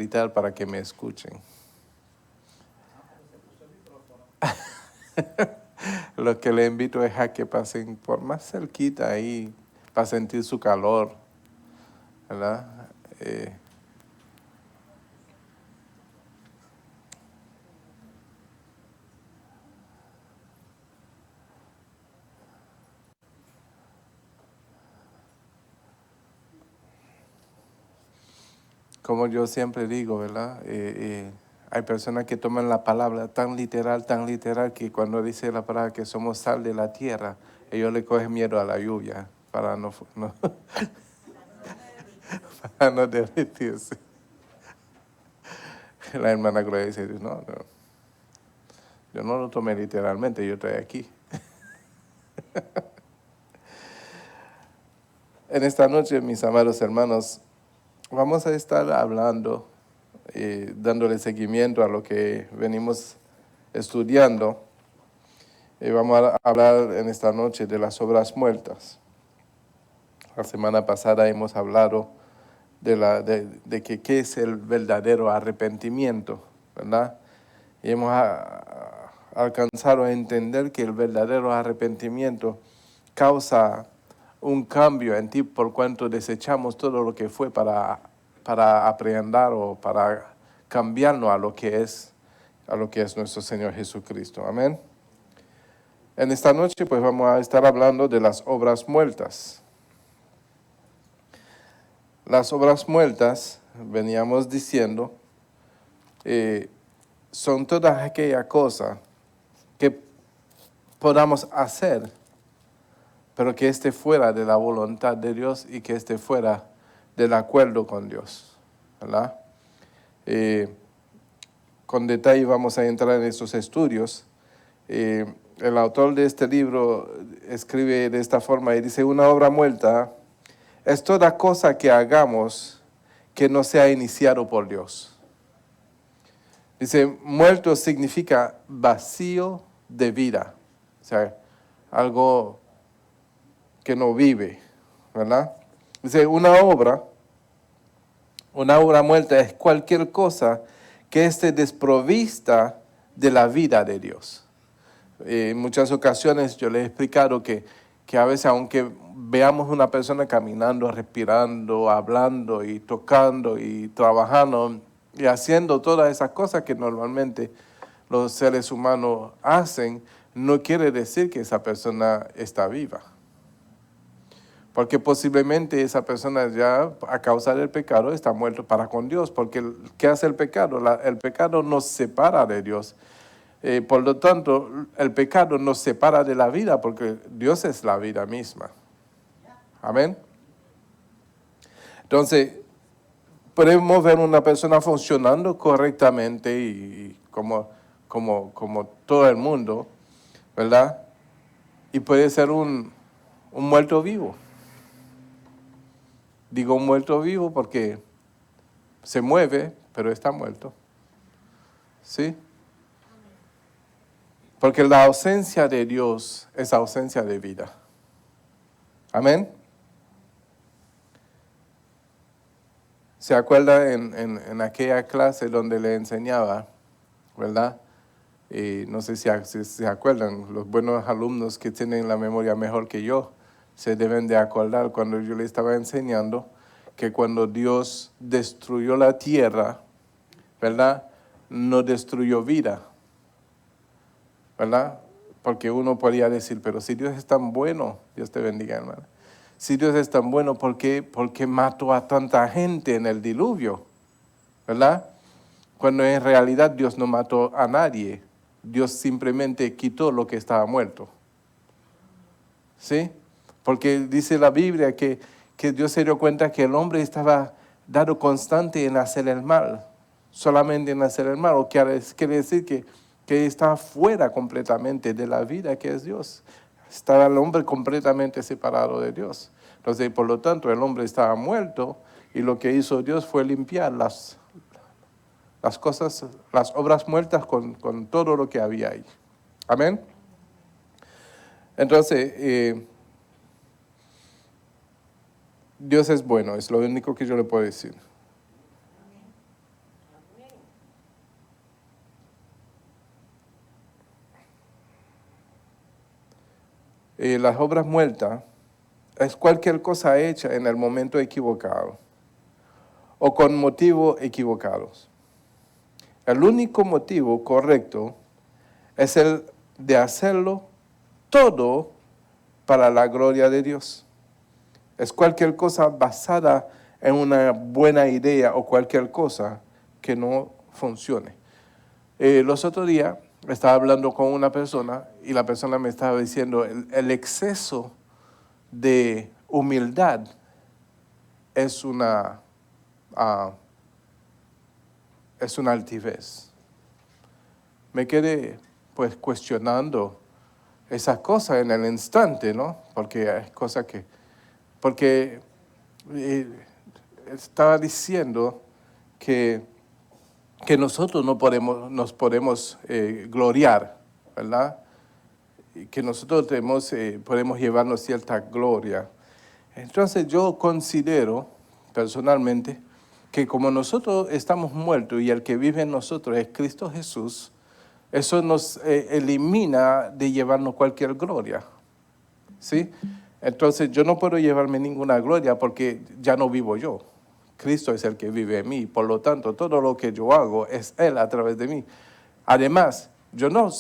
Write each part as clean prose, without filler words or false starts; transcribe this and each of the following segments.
gritar para que me escuchen. Lo que le invito es a que pasen por más cerquita ahí para sentir su calor, ¿verdad? Como yo siempre digo, ¿verdad? Hay personas que toman la palabra tan literal, que cuando dice la palabra que somos sal de la tierra, ellos le cogen miedo a la lluvia para no para no derretirse. La hermana Gloria dice, no, yo no lo tomé literalmente, yo estoy aquí. En esta noche, mis amados hermanos, vamos a estar hablando, dándole seguimiento a lo que venimos estudiando. Vamos a hablar en esta noche de las obras muertas. La semana pasada hemos hablado de que qué es el verdadero arrepentimiento, ¿verdad? Y hemos alcanzado a entender que el verdadero arrepentimiento causa un cambio en ti por cuanto desechamos todo lo que fue para aprender o para cambiarnos a lo que es nuestro Señor Jesucristo. Amén. En esta noche pues vamos a estar hablando de las obras muertas. Las obras muertas, veníamos diciendo, son todas aquellas cosas que podamos hacer, pero que esté fuera de la voluntad de Dios y que esté fuera del acuerdo con Dios, ¿verdad? Con detalle vamos a entrar en estos estudios. El autor de este libro escribe de esta forma y dice, una obra muerta es toda cosa que hagamos que no sea iniciado por Dios. Dice, muerto significa vacío de vida, o sea, algo que no vive, ¿verdad? Dice, una obra muerta es cualquier cosa que esté desprovista de la vida de Dios. En muchas ocasiones yo les he explicado que a veces aunque veamos una persona caminando, respirando, hablando y tocando y trabajando y haciendo todas esas cosas que normalmente los seres humanos hacen, no quiere decir que esa persona está viva. Porque posiblemente esa persona ya a causa del pecado está muerto para con Dios. Porque ¿qué hace el pecado? El pecado nos separa de Dios. Por lo tanto, el pecado nos separa de la vida porque Dios es la vida misma. Amén. Entonces, podemos ver una persona funcionando correctamente y como todo el mundo, ¿verdad? Y puede ser un muerto vivo. Digo un muerto vivo porque se mueve, pero está muerto. ¿Sí? Porque la ausencia de Dios es ausencia de vida. Amén. ¿Se acuerda en aquella clase donde le enseñaba, verdad? No sé si se acuerdan, los buenos alumnos que tienen la memoria mejor que yo, se deben de acordar cuando yo le estaba enseñando que cuando Dios destruyó la tierra, ¿verdad? No destruyó vida, ¿verdad? Porque uno podría decir, pero si Dios es tan bueno, Dios te bendiga, hermano. Si Dios es tan bueno, ¿por qué mató a tanta gente en el diluvio? ¿Verdad? Cuando en realidad Dios no mató a nadie. Dios simplemente quitó lo que estaba muerto. ¿Sí? Porque dice la Biblia que Dios se dio cuenta que el hombre estaba dado constante en hacer el mal. Solamente en hacer el mal. O quiere decir que está fuera completamente de la vida que es Dios. Estaba el hombre completamente separado de Dios. Entonces, por lo tanto, el hombre estaba muerto y lo que hizo Dios fue limpiar las cosas, las obras muertas con todo lo que había ahí. Amén. Entonces, Dios es bueno, es lo único que yo le puedo decir. Las obras muertas es cualquier cosa hecha en el momento equivocado o con motivos equivocados. El único motivo correcto es el de hacerlo todo para la gloria de Dios. Es cualquier cosa basada en una buena idea o cualquier cosa que no funcione. Los otros días estaba hablando con una persona y la persona me estaba diciendo el exceso de humildad es una altivez. Me quedé pues cuestionando esas cosas en el instante, ¿no? Porque hay cosas porque estaba diciendo que nosotros no nos podemos gloriar, ¿verdad? Y que nosotros podemos llevarnos cierta gloria. Entonces yo considero personalmente que como nosotros estamos muertos y el que vive en nosotros es Cristo Jesús, eso nos elimina de llevarnos cualquier gloria, ¿sí? Entonces yo no puedo llevarme ninguna gloria porque ya no vivo yo. Cristo es el que vive en mí, por lo tanto todo lo que yo hago es Él a través de mí. Además, yo no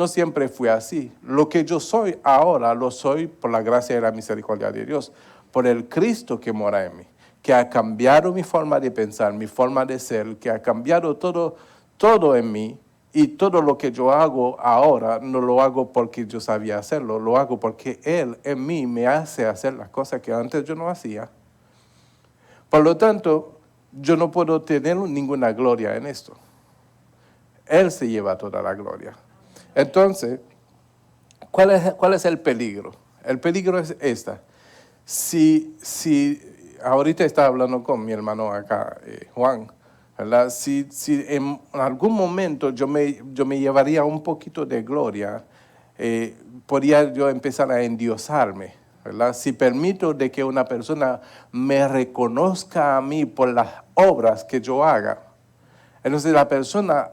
siempre fui así. Lo que yo soy ahora lo soy por la gracia y la misericordia de Dios, por el Cristo que mora en mí, que ha cambiado mi forma de pensar, mi forma de ser, que ha cambiado todo en mí. Y todo lo que yo hago ahora no lo hago porque yo sabía hacerlo, lo hago porque Él en mí me hace hacer las cosas que antes yo no hacía. Por lo tanto, yo no puedo tener ninguna gloria en esto. Él se lleva toda la gloria. Entonces, ¿cuál es el peligro? El peligro es esta. Si ahorita estaba hablando con mi hermano acá, Juan, ¿verdad? Si en algún momento yo me llevaría un poquito de gloria, podría yo empezar a endiosarme, ¿verdad? Si permito de que una persona me reconozca a mí por las obras que yo haga, entonces la persona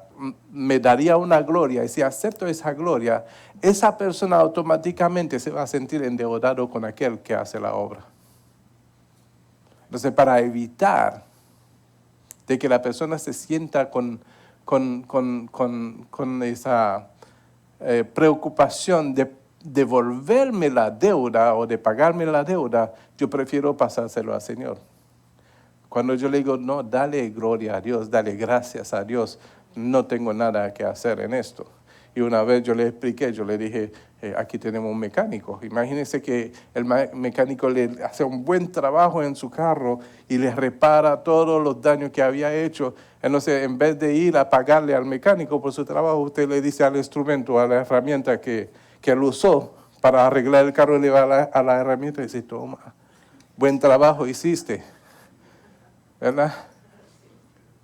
me daría una gloria, y si acepto esa gloria, esa persona automáticamente se va a sentir endeudado con aquel que hace la obra. Entonces, para evitar de que la persona se sienta con esa preocupación de devolverme la deuda o de pagarme la deuda, yo prefiero pasárselo al Señor. Cuando yo le digo, no, dale gloria a Dios, dale gracias a Dios, no tengo nada que hacer en esto. Y una vez yo le expliqué, yo le dije, aquí tenemos un mecánico. Imagínense que el mecánico le hace un buen trabajo en su carro y le repara todos los daños que había hecho. Entonces, en vez de ir a pagarle al mecánico por su trabajo, usted le dice al instrumento, a la herramienta que él usó para arreglar el carro, le va a la herramienta y dice, toma, buen trabajo hiciste. ¿Verdad?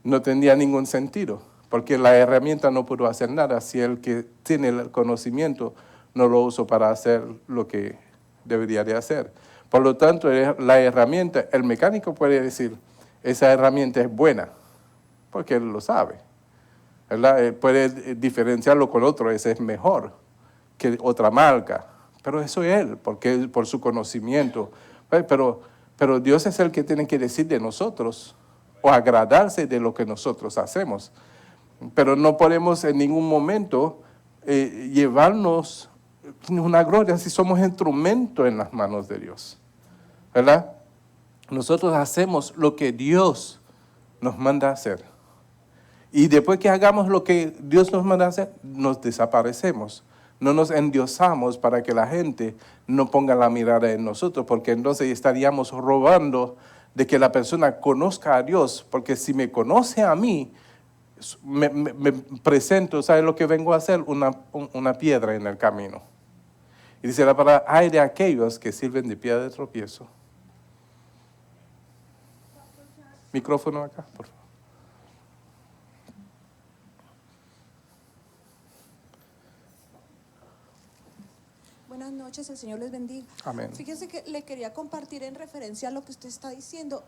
No tendría ningún sentido, porque la herramienta no pudo hacer nada si el que tiene el conocimiento no lo usó para hacer lo que debería de hacer. Por lo tanto, la herramienta, el mecánico puede decir, esa herramienta es buena, porque él lo sabe. ¿Verdad? Él puede diferenciarlo con otro, ese es mejor que otra marca, pero eso es él, porque por su conocimiento. Pero Dios es el que tiene que decir de nosotros o agradarse de lo que nosotros hacemos. Pero no podemos en ningún momento llevarnos una gloria si somos instrumento en las manos de Dios. ¿Verdad? Nosotros hacemos lo que Dios nos manda hacer. Y después que hagamos lo que Dios nos manda hacer, nos desaparecemos. No nos endiosamos para que la gente no ponga la mirada en nosotros, porque entonces estaríamos robando de que la persona conozca a Dios, porque si me conoce a mí, me presento, ¿sabe lo que vengo a hacer? Una piedra en el camino. Y dice la palabra, hay de aquellos que sirven de piedra de tropiezo. Micrófono acá, por favor. Buenas noches, el Señor les bendiga. Amén. Fíjese que le quería compartir en referencia a lo que usted está diciendo.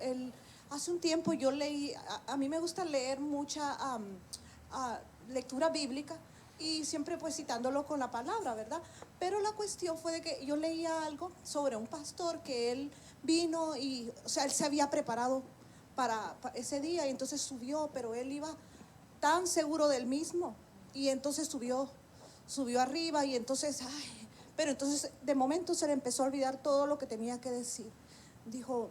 Hace un tiempo yo leí, a mí me gusta leer mucha lectura bíblica, y siempre pues citándolo con la palabra, ¿verdad? Pero la cuestión fue de que yo leía algo sobre un pastor que él vino y, o sea, él se había preparado para ese día y entonces subió, pero él iba tan seguro del mismo y entonces subió arriba y entonces, ay, pero entonces de momento se le empezó a olvidar todo lo que tenía que decir. Dijo,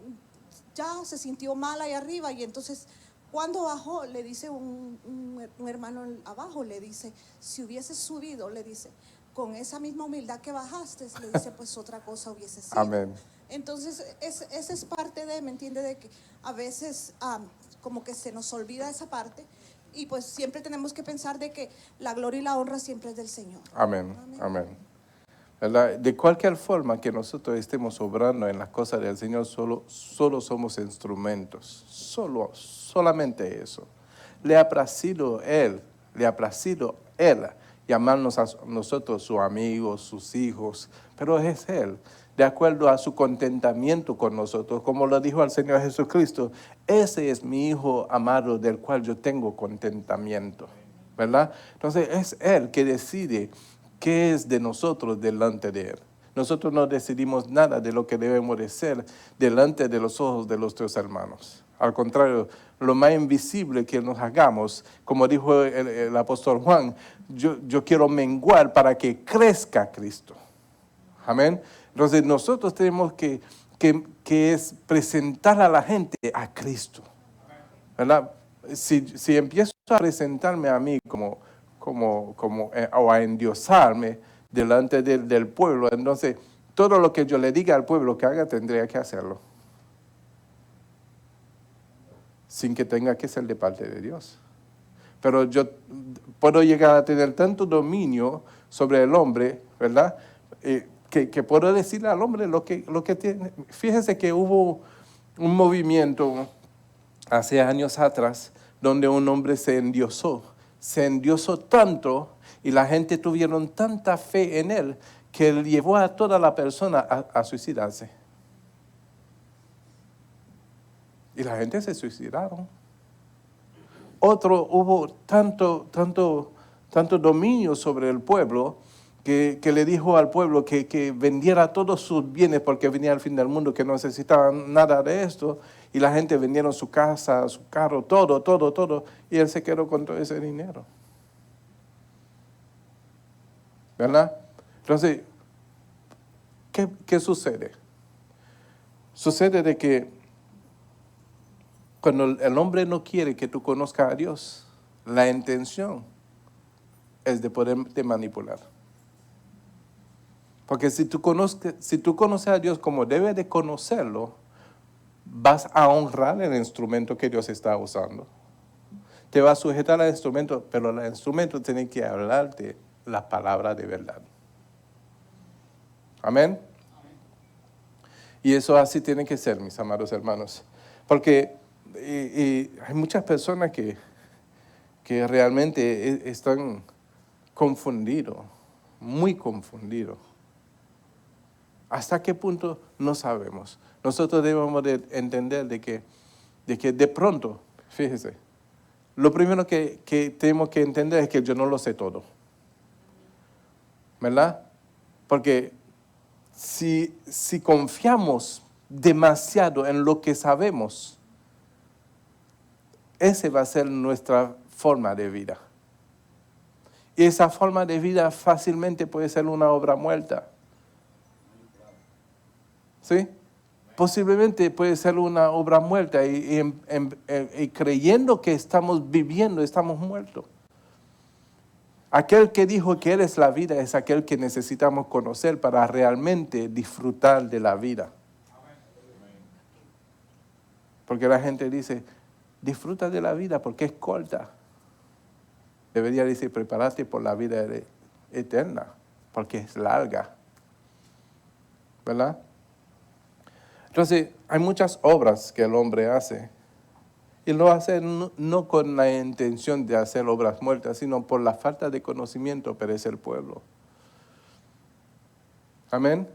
ya se sintió mal ahí arriba y entonces cuando bajó le dice un hermano abajo, le dice, si hubieses subido, le dice, con esa misma humildad que bajaste, le dice, pues otra cosa hubiese sido. Amén. Entonces, esa es parte de, ¿me entiende? De que a veces como que se nos olvida esa parte y pues siempre tenemos que pensar de que la gloria y la honra siempre es del Señor. Amén. Amén. Amén. ¿Verdad? De cualquier forma que nosotros estemos obrando en las cosas del Señor, solo somos instrumentos. Solamente eso. Le ha placido Él llamarnos a nosotros sus amigos, sus hijos, pero es Él, de acuerdo a su contentamiento con nosotros, como lo dijo el Señor Jesucristo, ese es mi Hijo amado del cual yo tengo contentamiento, ¿verdad? Entonces es Él que decide qué es de nosotros delante de Él. Nosotros no decidimos nada de lo que debemos de ser delante de los ojos de nuestros hermanos. Al contrario, lo más invisible que nos hagamos, como dijo el apóstol Juan, yo quiero menguar para que crezca Cristo. Amén. Entonces nosotros tenemos que es presentar a la gente a Cristo. ¿Verdad? Si empiezo a presentarme a mí o a endiosarme delante del pueblo, entonces todo lo que yo le diga al pueblo que haga tendría que hacerlo. Sin que tenga que ser de parte de Dios. Pero yo puedo llegar a tener tanto dominio sobre el hombre, ¿verdad? Que puedo decirle al hombre lo que tiene. Fíjese que hubo un movimiento hace años atrás donde un hombre se endiosó tanto y la gente tuvieron tanta fe en él que él llevó a toda la persona a suicidarse. Y la gente se suicidaron. Hubo tanto dominio sobre el pueblo que le dijo al pueblo que vendiera todos sus bienes porque venía el fin del mundo, que no necesitaban nada de esto. Y la gente vendieron su casa, su carro, todo. Y él se quedó con todo ese dinero. ¿Verdad? Entonces, ¿qué sucede? Sucede de que cuando el hombre no quiere que tú conozcas a Dios, la intención es de poderte manipular. Porque si tú conoces a Dios como debes de conocerlo, vas a honrar el instrumento que Dios está usando. Te vas a sujetar al instrumento, pero el instrumento tiene que hablarte la palabra de verdad. Amén. Y eso así tiene que ser, mis amados hermanos. Porque hay muchas personas que realmente están confundidos, muy confundidos. ¿Hasta qué punto? No sabemos. Nosotros debemos de entender de que de pronto, fíjese, lo primero que tenemos que entender es que yo no lo sé todo. ¿Verdad? Porque si confiamos demasiado en lo que sabemos, esa va a ser nuestra forma de vida. Y esa forma de vida fácilmente puede ser una obra muerta. ¿Sí? Posiblemente puede ser una obra muerta y creyendo que estamos viviendo, estamos muertos. Aquel que dijo que Él es la vida es aquel que necesitamos conocer para realmente disfrutar de la vida. Porque la gente dice, disfruta de la vida porque es corta. Debería decir, prepárate por la vida eterna, porque es larga. ¿Verdad? Entonces, hay muchas obras que el hombre hace. Y lo hace no con la intención de hacer obras muertas, sino por la falta de conocimiento perece el pueblo. Amén.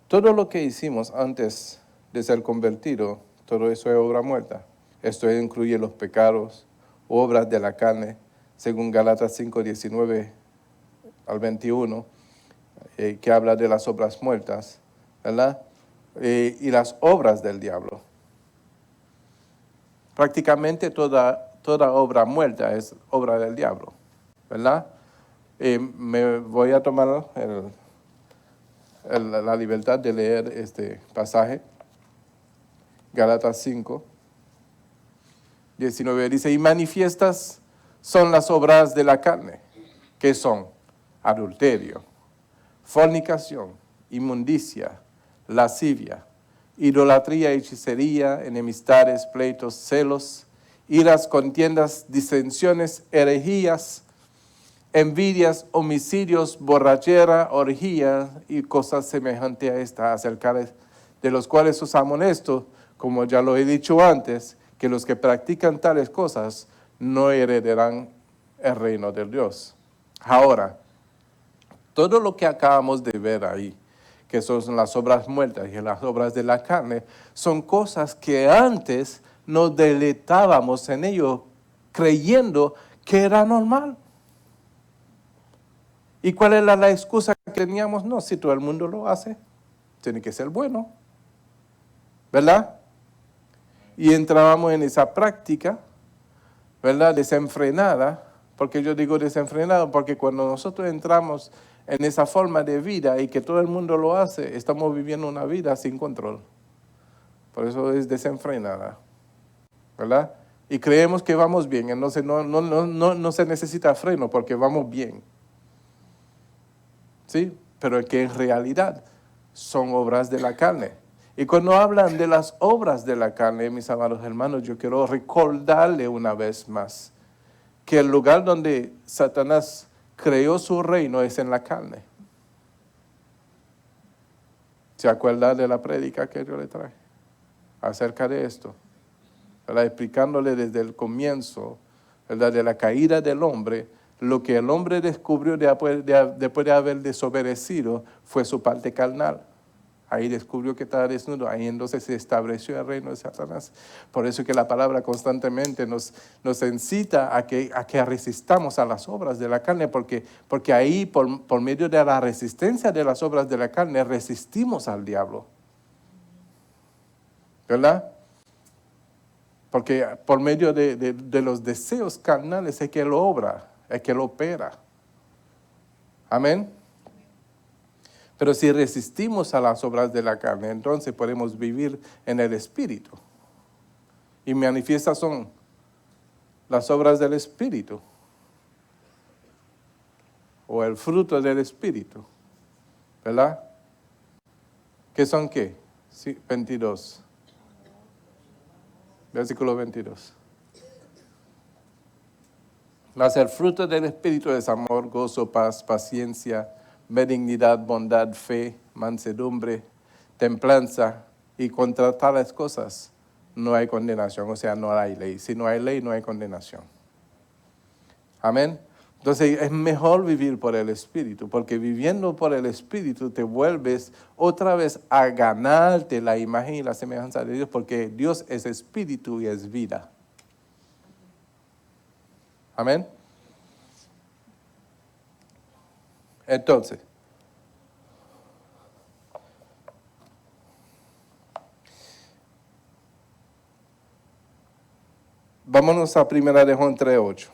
Todo lo que hicimos antes de ser convertido, todo eso es obra muerta. Esto incluye los pecados, obras de la carne, según Gálatas 5, 19 al 21, que habla de las obras muertas, ¿verdad? Y las obras del diablo. Prácticamente toda obra muerta es obra del diablo, ¿verdad? Me voy a tomar la libertad de leer este pasaje. Gálatas 5, 19 dice, y manifiestas son las obras de la carne, que son adulterio, fornicación, inmundicia, lascivia, idolatría, hechicería, enemistades, pleitos, celos, iras, contiendas, disensiones, herejías, envidias, homicidios, borrachera, orgía y cosas semejantes a esta, acerca de los cuales os amonesto, como ya lo he dicho antes, que los que practican tales cosas no heredarán el reino de Dios. Ahora, todo lo que acabamos de ver ahí, que son las obras muertas y las obras de la carne, son cosas que antes nos deleitábamos en ello, creyendo que era normal. ¿Y cuál era la excusa que teníamos? No, si todo el mundo lo hace, tiene que ser bueno, ¿verdad? Y entrábamos en esa práctica, ¿verdad? Desenfrenada, porque yo digo desenfrenado, porque cuando nosotros entramos en esa forma de vida y que todo el mundo lo hace, estamos viviendo una vida sin control. Por eso es desenfrenada, ¿verdad? Y creemos que vamos bien, entonces no se necesita freno porque vamos bien. ¿Sí? Pero que en realidad son obras de la carne. Y cuando hablan de las obras de la carne, mis amados hermanos, yo quiero recordarle una vez más que el lugar donde Satanás creó su reino es en la carne. ¿Se acuerda de la prédica que yo le traje acerca de esto? ¿Verdad? Explicándole desde el comienzo, ¿verdad? De la caída del hombre, lo que el hombre descubrió después de haber desobedecido fue su parte carnal. Ahí descubrió que estaba desnudo, ahí entonces se estableció el reino de Satanás. Por eso que la palabra constantemente nos incita a que resistamos a las obras de la carne, porque ahí por medio de la resistencia de las obras de la carne resistimos al diablo. ¿Verdad? Porque por medio de los deseos carnales es que él obra, es que él opera. Amén. Pero si resistimos a las obras de la carne, entonces podemos vivir en el Espíritu. Y manifiestas son las obras del Espíritu. O el fruto del Espíritu. ¿Verdad? ¿Qué son qué? Sí, 22. Versículo 22. Mas el fruto del Espíritu es amor, gozo, paz, paciencia, benignidad, bondad, fe, mansedumbre, templanza, y contra tales cosas no hay condenación, o sea, no hay ley. Si no hay ley, no hay condenación. Amén. Entonces es mejor vivir por el Espíritu, porque viviendo por el Espíritu te vuelves otra vez a ganarte la imagen y la semejanza de Dios, porque Dios es Espíritu y es vida. Amén. Entonces, vámonos a 1 de Juan 3:8.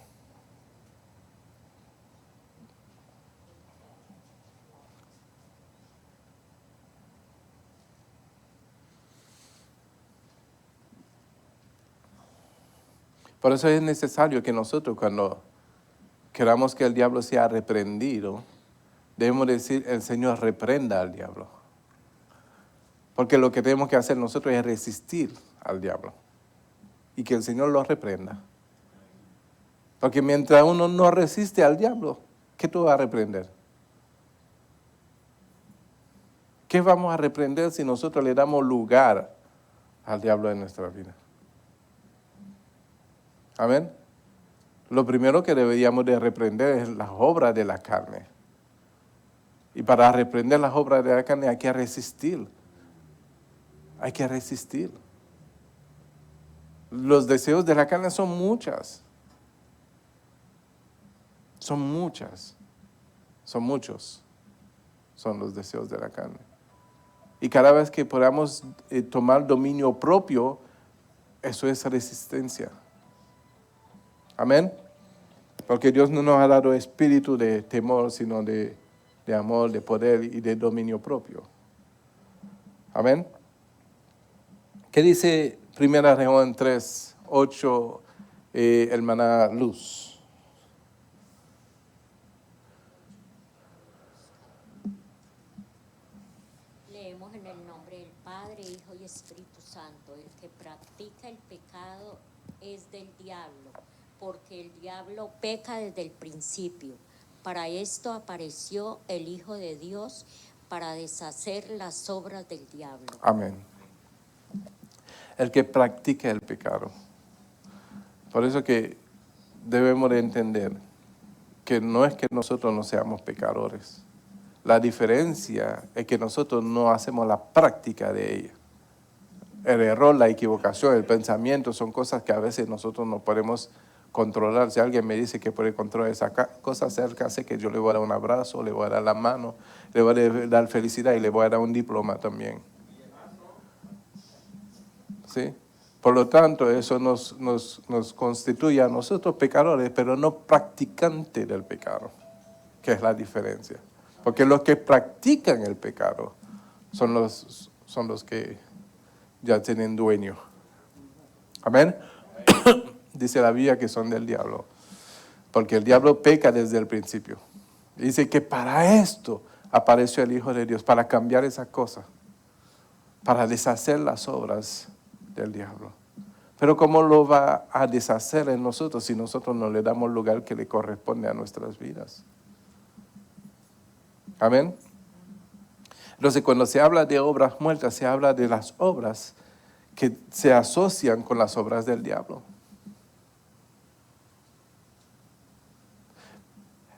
Por eso es necesario que nosotros, cuando queramos que el diablo sea reprendido, debemos decir, el Señor reprenda al diablo. Porque lo que tenemos que hacer nosotros es resistir al diablo. Y que el Señor lo reprenda. Porque mientras uno no resiste al diablo, ¿qué tú vas a reprender? ¿Qué vamos a reprender si nosotros le damos lugar al diablo en nuestra vida? Amén. Lo primero que deberíamos de reprender es las obras de la carne. Y para reprender las obras de la carne hay que resistir. Hay que resistir. Los deseos de la carne son muchas. Son muchas. Son muchos. Son los deseos de la carne. Y cada vez que podamos tomar dominio propio, eso es resistencia. Amén. Porque Dios no nos ha dado espíritu de temor, sino de amor, de poder y de dominio propio. Amén. ¿Qué dice 1 Juan 3, 8, hermana Luz? Leemos en el nombre del Padre, Hijo y Espíritu Santo. El que practica el pecado es del diablo, porque el diablo peca desde el principio. Para esto apareció el Hijo de Dios, para deshacer las obras del diablo. Amén. El que practica el pecado. Por eso que debemos de entender que no es que nosotros no seamos pecadores. La diferencia es que nosotros no hacemos la práctica de ella. El error, la equivocación, el pensamiento son cosas que a veces nosotros no podemos controlar. Si alguien me dice que puede controlar esa cosa, acércase que yo le voy a dar un abrazo, le voy a dar la mano, le voy a dar felicidad y le voy a dar un diploma también. ¿Sí? Por lo tanto, eso nos constituye a nosotros pecadores, pero no practicantes del pecado, que es la diferencia. Porque los que practican el pecado son los que ya tienen dueño. Amén. Dice la Biblia que son del diablo, porque el diablo peca desde el principio. Dice que para esto apareció el Hijo de Dios, para cambiar esa cosa, para deshacer las obras del diablo. Pero ¿cómo lo va a deshacer en nosotros si nosotros no le damos lugar que le corresponde a nuestras vidas? Amén. Entonces, cuando se habla de obras muertas, se habla de las obras que se asocian con las obras del diablo.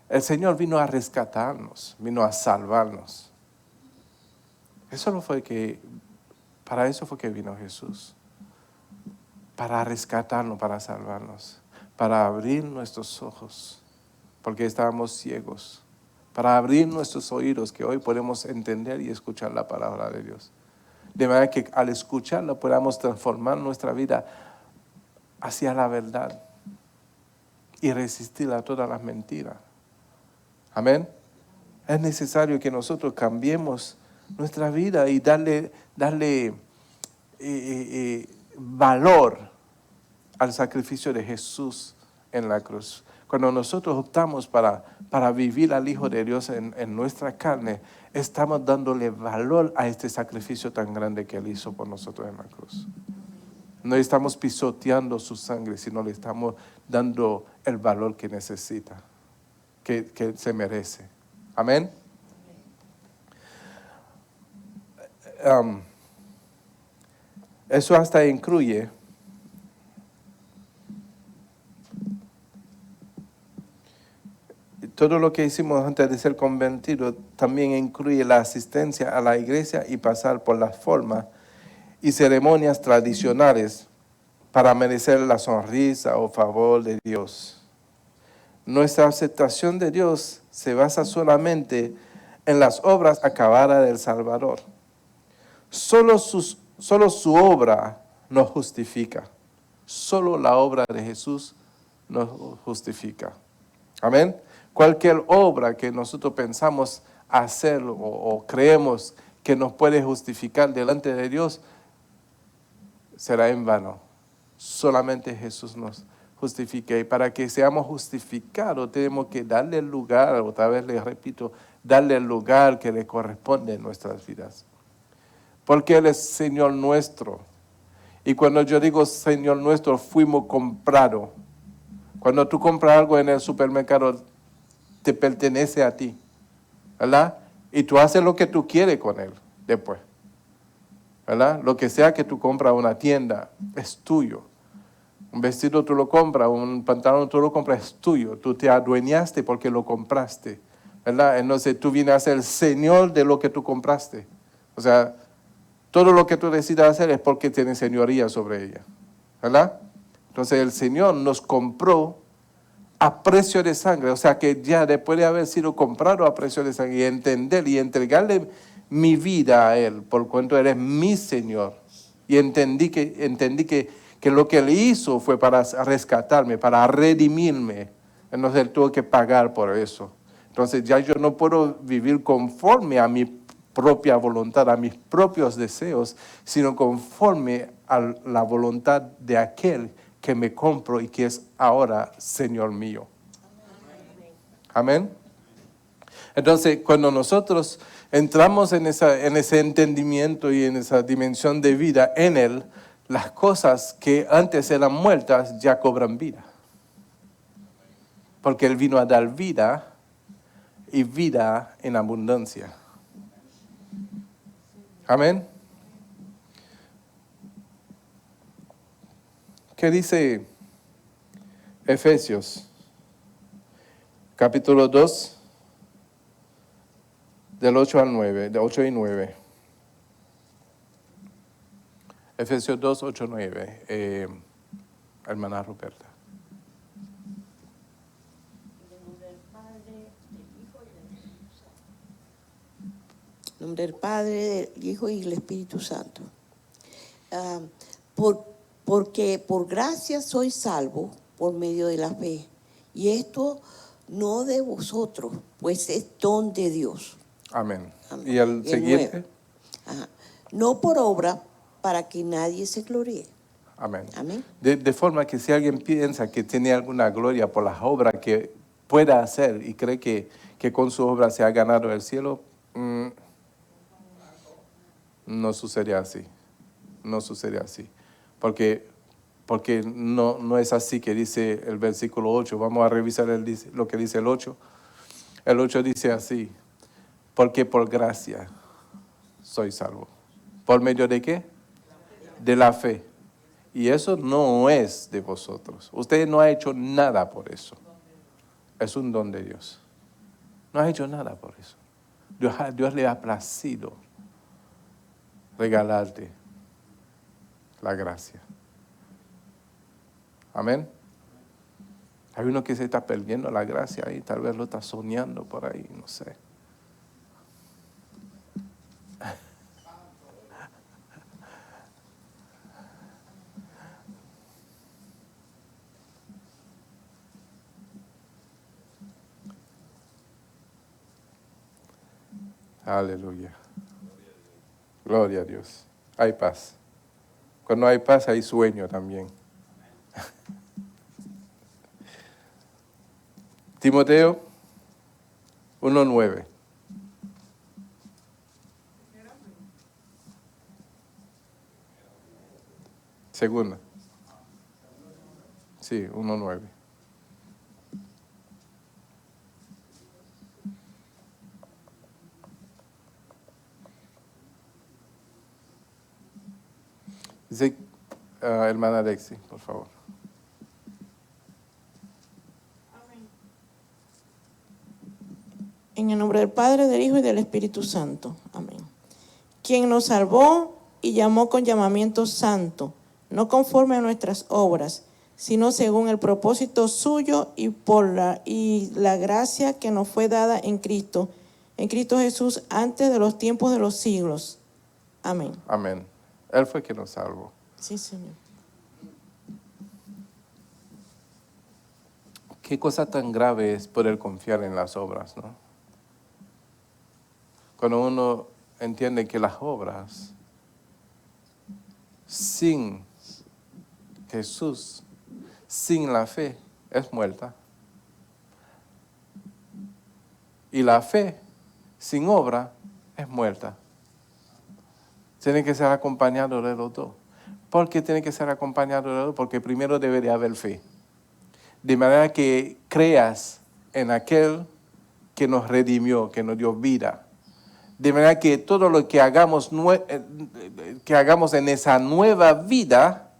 El Señor vino a rescatarnos, vino a salvarnos. Para eso fue que vino Jesús. Para rescatarnos, para salvarnos, para abrir nuestros ojos, porque estábamos ciegos, para abrir nuestros oídos, que hoy podemos entender y escuchar la palabra de Dios. De manera que al escucharla podamos transformar nuestra vida hacia la verdad y resistir a todas las mentiras. Amén. Es necesario que nosotros cambiemos nuestra vida y darle valor al sacrificio de Jesús en la cruz. Cuando nosotros optamos para vivir al Hijo de Dios en nuestra carne, estamos dándole valor a este sacrificio tan grande que Él hizo por nosotros en la cruz. No estamos pisoteando su sangre, sino le estamos dando el valor que necesita, que se merece. Amén. Eso hasta incluye todo lo que hicimos antes de ser convertidos, también incluye la asistencia a la iglesia y pasar por las formas y ceremonias tradicionales para merecer la sonrisa o favor de Dios. Nuestra aceptación de Dios se basa solamente en las obras acabadas del Salvador. Solo su obra nos justifica. Solo la obra de Jesús nos justifica. Amén. Cualquier obra que nosotros pensamos hacer o creemos que nos puede justificar delante de Dios será en vano. Solamente Jesús nos justifica. Y para que seamos justificados tenemos que darle el lugar, otra vez les repito, darle el lugar que le corresponde en nuestras vidas. Porque Él es Señor nuestro. Y cuando yo digo Señor nuestro, fuimos comprados. Cuando tú compras algo en el supermercado, te pertenece a ti, ¿verdad? Y tú haces lo que tú quieres con él después, ¿verdad? Lo que sea que tú compras en una tienda, es tuyo. Un vestido tú lo compras, un pantalón tú lo compras, es tuyo. Tú te adueñaste porque lo compraste, ¿verdad? Entonces tú vienes a ser el señor de lo que tú compraste. O sea, todo lo que tú decidas hacer es porque tienes señoría sobre ella, ¿verdad? Entonces el Señor nos compró a precio de sangre, o sea que ya después de haber sido comprado a precio de sangre y entender y entregarle mi vida a Él, por cuanto Él es mi Señor, y entendí que lo que Él hizo fue para rescatarme, para redimirme, entonces Él tuvo que pagar por eso. Entonces ya yo no puedo vivir conforme a mi propia voluntad, a mis propios deseos, sino conforme a la voluntad de aquel que me compro y que es ahora Señor mío. Amén. Entonces, cuando nosotros entramos en ese entendimiento y en esa dimensión de vida en Él, las cosas que antes eran muertas ya cobran vida. Porque Él vino a dar vida y vida en abundancia. Amén. ¿Qué dice Efesios? Capítulo 2, del 8 al 9, de 8 y 9. Efesios 2, 8, 9. Hermana Ruperta. En nombre del Padre, del Hijo y del Espíritu Santo. Porque por gracia soy salvo por medio de la fe. Y esto no de vosotros, pues es don de Dios. Amén. Amén. ¿Y el siguiente? No por obra, para que nadie se gloríe. Amén. Amén. De forma que si alguien piensa que tiene alguna gloria por las obras que pueda hacer y cree que con su obra se ha ganado el cielo, no sucede así. No sucede así. Porque no es así que dice el versículo 8. Vamos a revisar lo que dice el 8. El 8 dice así: porque por gracia soy salvo. ¿Por medio de qué? De la fe. Y eso no es de vosotros. Usted no ha hecho nada por eso. Es un don de Dios. No ha hecho nada por eso. Dios le ha placido regalarte la gracia. Amén. Hay uno que se está perdiendo la gracia ahí, tal vez lo está soñando por ahí, no sé. Aleluya. Gloria a Dios. Hay paz. Cuando hay paz hay sueño también. Timoteo 1:9. Segunda. Sí, 1:9. Dice, hermana Alexi, por favor. En el nombre del Padre, del Hijo y del Espíritu Santo. Amén. Quien nos salvó y llamó con llamamiento santo, no conforme a nuestras obras, sino según el propósito suyo y por la gracia que nos fue dada en Cristo Jesús antes de los tiempos de los siglos. Amén. Amén. Él fue quien nos salvó. Sí, Señor. Qué cosa tan grave es poder confiar en las obras, ¿no? Cuando uno entiende que las obras sin Jesús, sin la fe, es muerta. Y la fe sin obra es muerta. Tiene que ser acompañado de los dos. ¿Por qué tiene que ser acompañado de los dos? Porque primero debe de haber fe. De manera que creas en aquel que nos redimió, que nos dio vida. De manera que todo lo que hagamos en esa nueva vida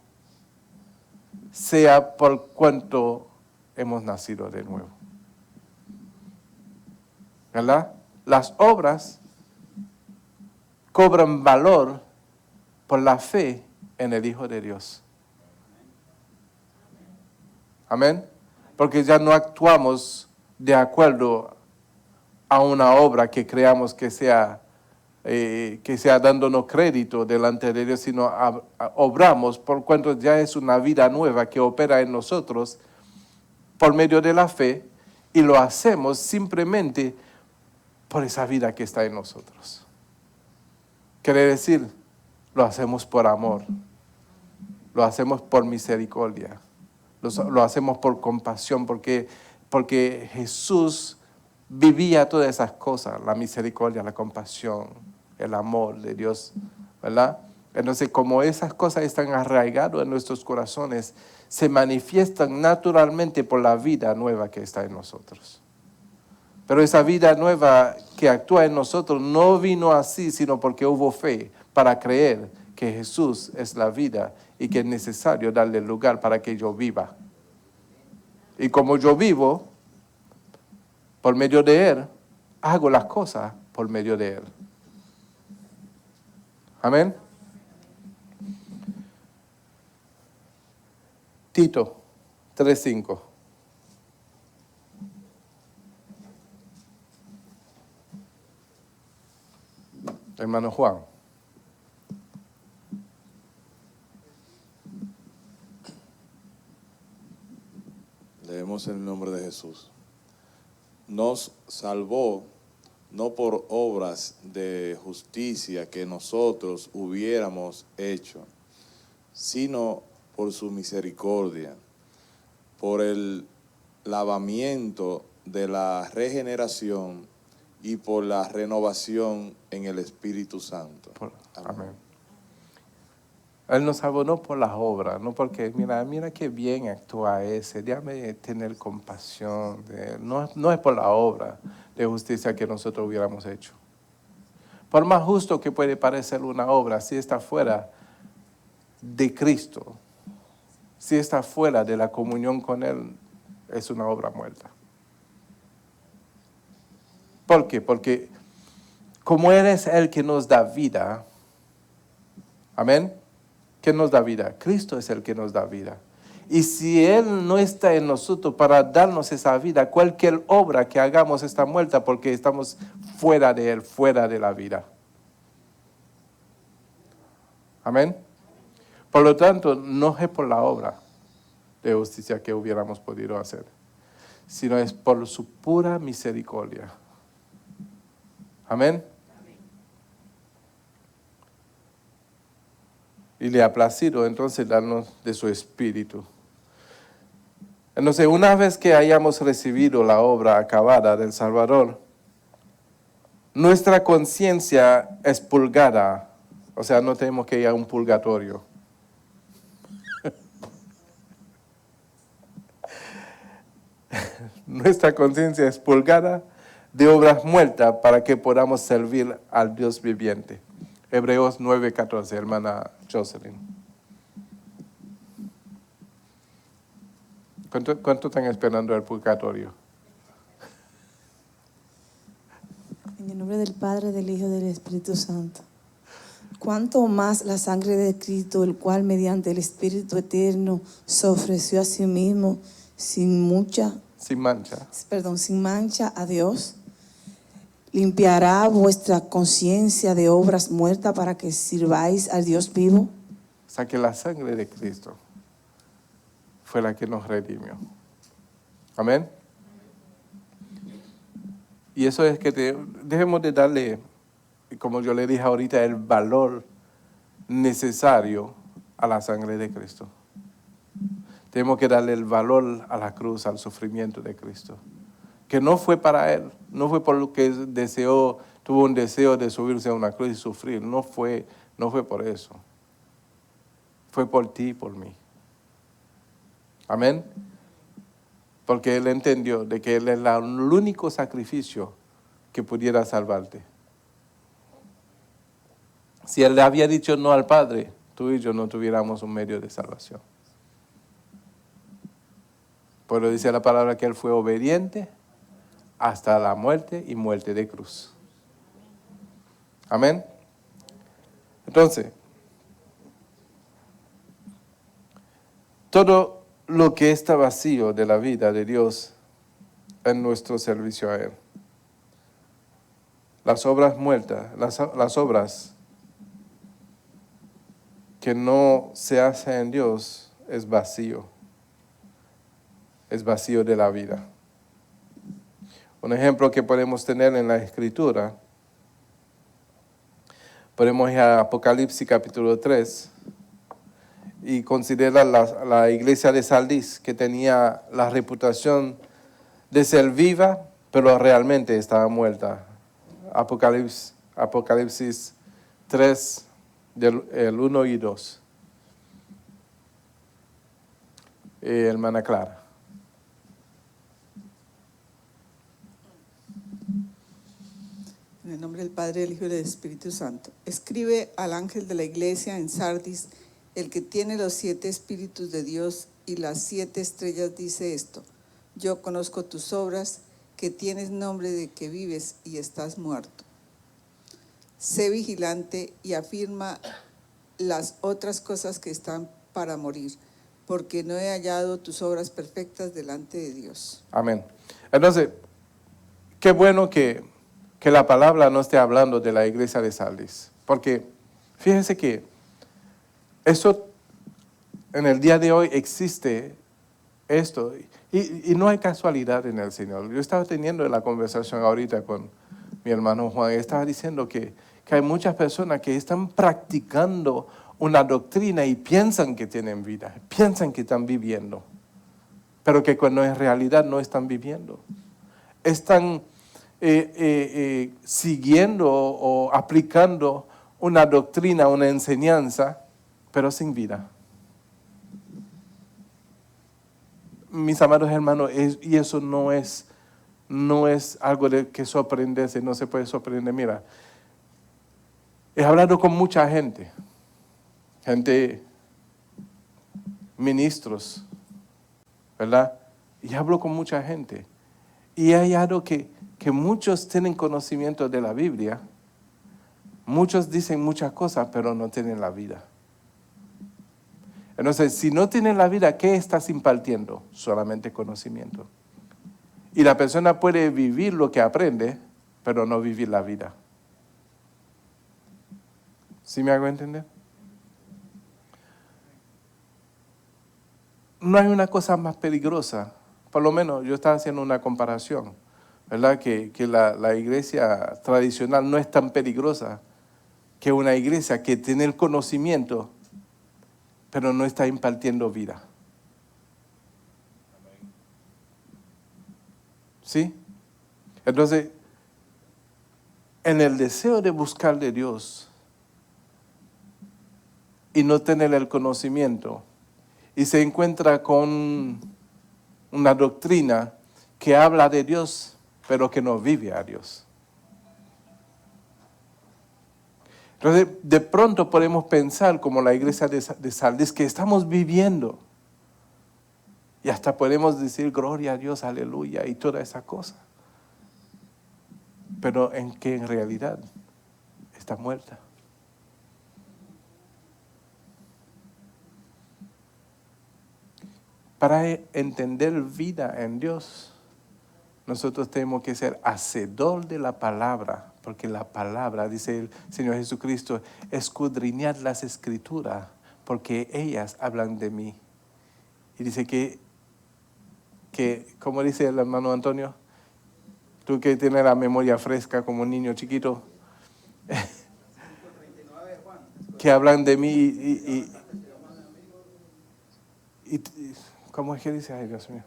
sea por cuanto hemos nacido de nuevo. ¿Verdad? Las obras cobran valor por la fe en el Hijo de Dios. Amén. Porque ya no actuamos de acuerdo a una obra que creamos que sea dándonos crédito delante de Dios, sino obramos por cuanto ya es una vida nueva que opera en nosotros por medio de la fe, y lo hacemos simplemente por esa vida que está en nosotros. Quiere decir, lo hacemos por amor, lo hacemos por misericordia, lo hacemos por compasión, porque Jesús vivía todas esas cosas, la misericordia, la compasión, el amor de Dios, ¿verdad? Entonces, como esas cosas están arraigadas en nuestros corazones, se manifiestan naturalmente por la vida nueva que está en nosotros. Pero esa vida nueva que actúa en nosotros no vino así, sino porque hubo fe para creer que Jesús es la vida y que es necesario darle lugar para que yo viva. Y como yo vivo, por medio de Él, hago las cosas por medio de Él. Amén. Tito 3:5. Hermano Juan. Leemos en el nombre de Jesús. Nos salvó no por obras de justicia que nosotros hubiéramos hecho, sino por su misericordia, por el lavamiento de la regeneración y por la renovación en el Espíritu Santo. Amén. Él nos salvó no por las obras, no porque, mira qué bien actúa ese, déjame tener compasión de él. No es por la obra de justicia que nosotros hubiéramos hecho. Por más justo que puede parecer una obra, si está fuera de Cristo, si está fuera de la comunión con Él, es una obra muerta. ¿Por qué? Porque como Él es el que nos da vida, amén, ¿quién nos da vida? Cristo es el que nos da vida. Y si Él no está en nosotros para darnos esa vida, cualquier obra que hagamos está muerta porque estamos fuera de Él, fuera de la vida. Amén. Por lo tanto, no es por la obra de justicia que hubiéramos podido hacer, sino es por su pura misericordia. Amén. Y le ha placido entonces darnos de su Espíritu. Entonces, una vez que hayamos recibido la obra acabada del Salvador, nuestra conciencia es purgada. O sea, no tenemos que ir a un purgatorio. Nuestra conciencia es purgada de obras muertas para que podamos servir al Dios viviente. Hebreos 9:14, hermana Jocelyn. ¿Cuánto están esperando el purgatorio? En el nombre del Padre, del Hijo y del Espíritu Santo. Cuánto más la sangre de Cristo, el cual mediante el Espíritu eterno se ofreció a sí mismo sin mancha a Dios, limpiará vuestra conciencia de obras muertas para que sirváis al Dios vivo. O sea que la sangre de Cristo fue la que nos redimió. Amén. Y eso es que debemos de darle, como yo le dije ahorita, el valor necesario a la sangre de Cristo. Tenemos que darle el valor a la cruz, al sufrimiento de Cristo. Que no fue para Él, no fue por lo que tuvo un deseo de subirse a una cruz y sufrir. No fue por eso. Fue por ti y por mí. Amén. Porque Él entendió de que Él es el único sacrificio que pudiera salvarte. Si Él le había dicho no al Padre, tú y yo no tuviéramos un medio de salvación. Pero dice la palabra que Él fue obediente hasta la muerte y muerte de cruz. Amén. Entonces, todo lo que está vacío de la vida de Dios en nuestro servicio a Él. Las obras muertas, las obras que no se hacen en Dios es vacío de la vida. Un ejemplo que podemos tener en la Escritura, podemos ir a Apocalipsis capítulo 3 y considerar la iglesia de Sardis, que tenía la reputación de ser viva, pero realmente estaba muerta. Apocalipsis 3, el 1 y 2. Hermana Clara. En el nombre del Padre, del Hijo y del Espíritu Santo. Escribe al ángel de la iglesia en Sardis, el que tiene los 7 espíritus de Dios y las 7 estrellas, dice esto: yo conozco tus obras, que tienes nombre de que vives y estás muerto. Sé vigilante y afirma las otras cosas que están para morir, porque no he hallado tus obras perfectas delante de Dios. Amén. Entonces, qué bueno que la palabra no esté hablando de la iglesia de Sardis, porque fíjense que eso en el día de hoy existe esto, y no hay casualidad en el Señor. Yo estaba teniendo la conversación ahorita con mi hermano Juan, y estaba diciendo que hay muchas personas que están practicando una doctrina y piensan que tienen vida, piensan que están viviendo, pero que cuando en realidad no están viviendo. Están siguiendo o aplicando una doctrina, una enseñanza, pero sin vida. Mis amados hermanos, y eso no es algo de que sorprenderse, no se puede sorprender. Mira, he hablado con mucha gente, ministros, ¿verdad? Y hablo con mucha gente. Y hay algo que muchos tienen conocimiento de la Biblia, muchos dicen muchas cosas, pero no tienen la vida. Entonces, si no tienen la vida, ¿qué estás impartiendo? Solamente conocimiento. Y la persona puede vivir lo que aprende, pero no vivir la vida. ¿Sí me hago entender? No hay una cosa más peligrosa. Por lo menos yo estaba haciendo una comparación, ¿verdad? Que la iglesia tradicional no es tan peligrosa que una iglesia que tiene el conocimiento, pero no está impartiendo vida. ¿Sí? Entonces, en el deseo de buscar de Dios y no tener el conocimiento, y se encuentra con una doctrina que habla de Dios, pero que no vive a Dios. Entonces, de pronto podemos pensar como la iglesia de Sardis, que estamos viviendo. Y hasta podemos decir gloria a Dios, aleluya, y toda esa cosa. Pero en que en realidad está muerta. Para entender vida en Dios, nosotros tenemos que ser hacedor de la palabra, porque la palabra, dice el Señor Jesucristo, escudriñad las Escrituras, porque ellas hablan de mí. Y dice que como dice el hermano Antonio, tú que tienes la memoria fresca como un niño chiquito, que hablan de mí y ¿cómo es que dice? Ay, Dios mío.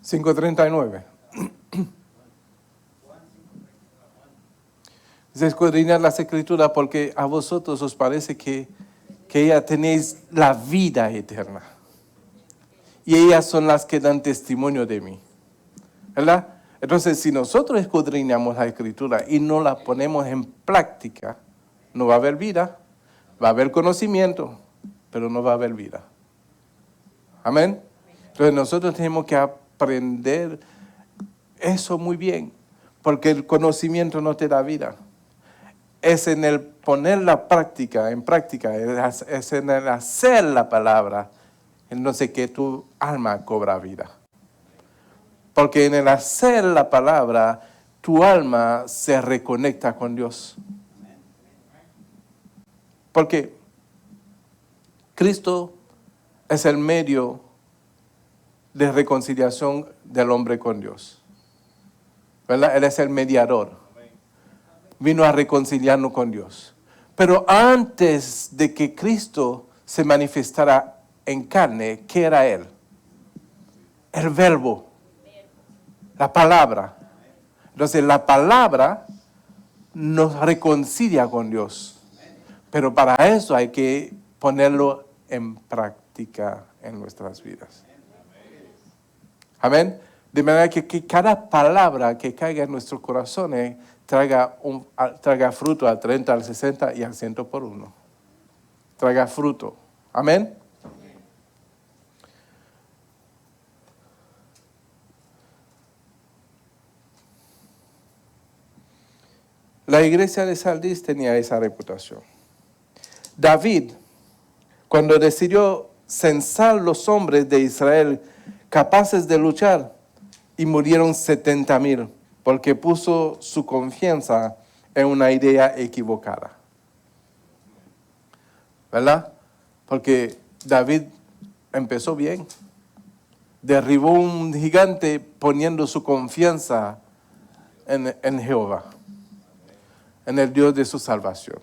5:39. Se escudriñar las Escrituras porque a vosotros os parece que ya tenéis la vida eterna. Y ellas son las que dan testimonio de mí. ¿Verdad? Entonces, si nosotros escudriñamos la Escritura y no la ponemos en práctica, no va a haber vida, va a haber conocimiento, pero no va a haber vida. Amén. Entonces nosotros tenemos que aprender eso muy bien, porque el conocimiento no te da vida. es en el poner la práctica, en práctica, es en el hacer la palabra, entonces que tu alma cobra vida. Porque en el hacer la palabra, tu alma se reconecta con Dios. Porque Cristo es el medio de reconciliación del hombre con Dios. ¿Verdad? Él es el mediador. Vino a reconciliarnos con Dios. Pero antes de que Cristo se manifestara en carne, ¿qué era Él? El verbo. La palabra. Entonces la palabra nos reconcilia con Dios. Pero para eso hay que ponerlo en práctica en nuestras vidas. Amén. De manera que cada palabra que caiga en nuestros corazones traiga fruto al 30, al 60 y al 100 por uno. Traiga fruto. Amén. La iglesia de Sardis tenía esa reputación. David, cuando decidió censar los hombres de Israel capaces de luchar, y murieron 70,000, porque puso su confianza en una idea equivocada. ¿Verdad? Porque David empezó bien. Derribó un gigante poniendo su confianza en Jehová, en el Dios de su salvación.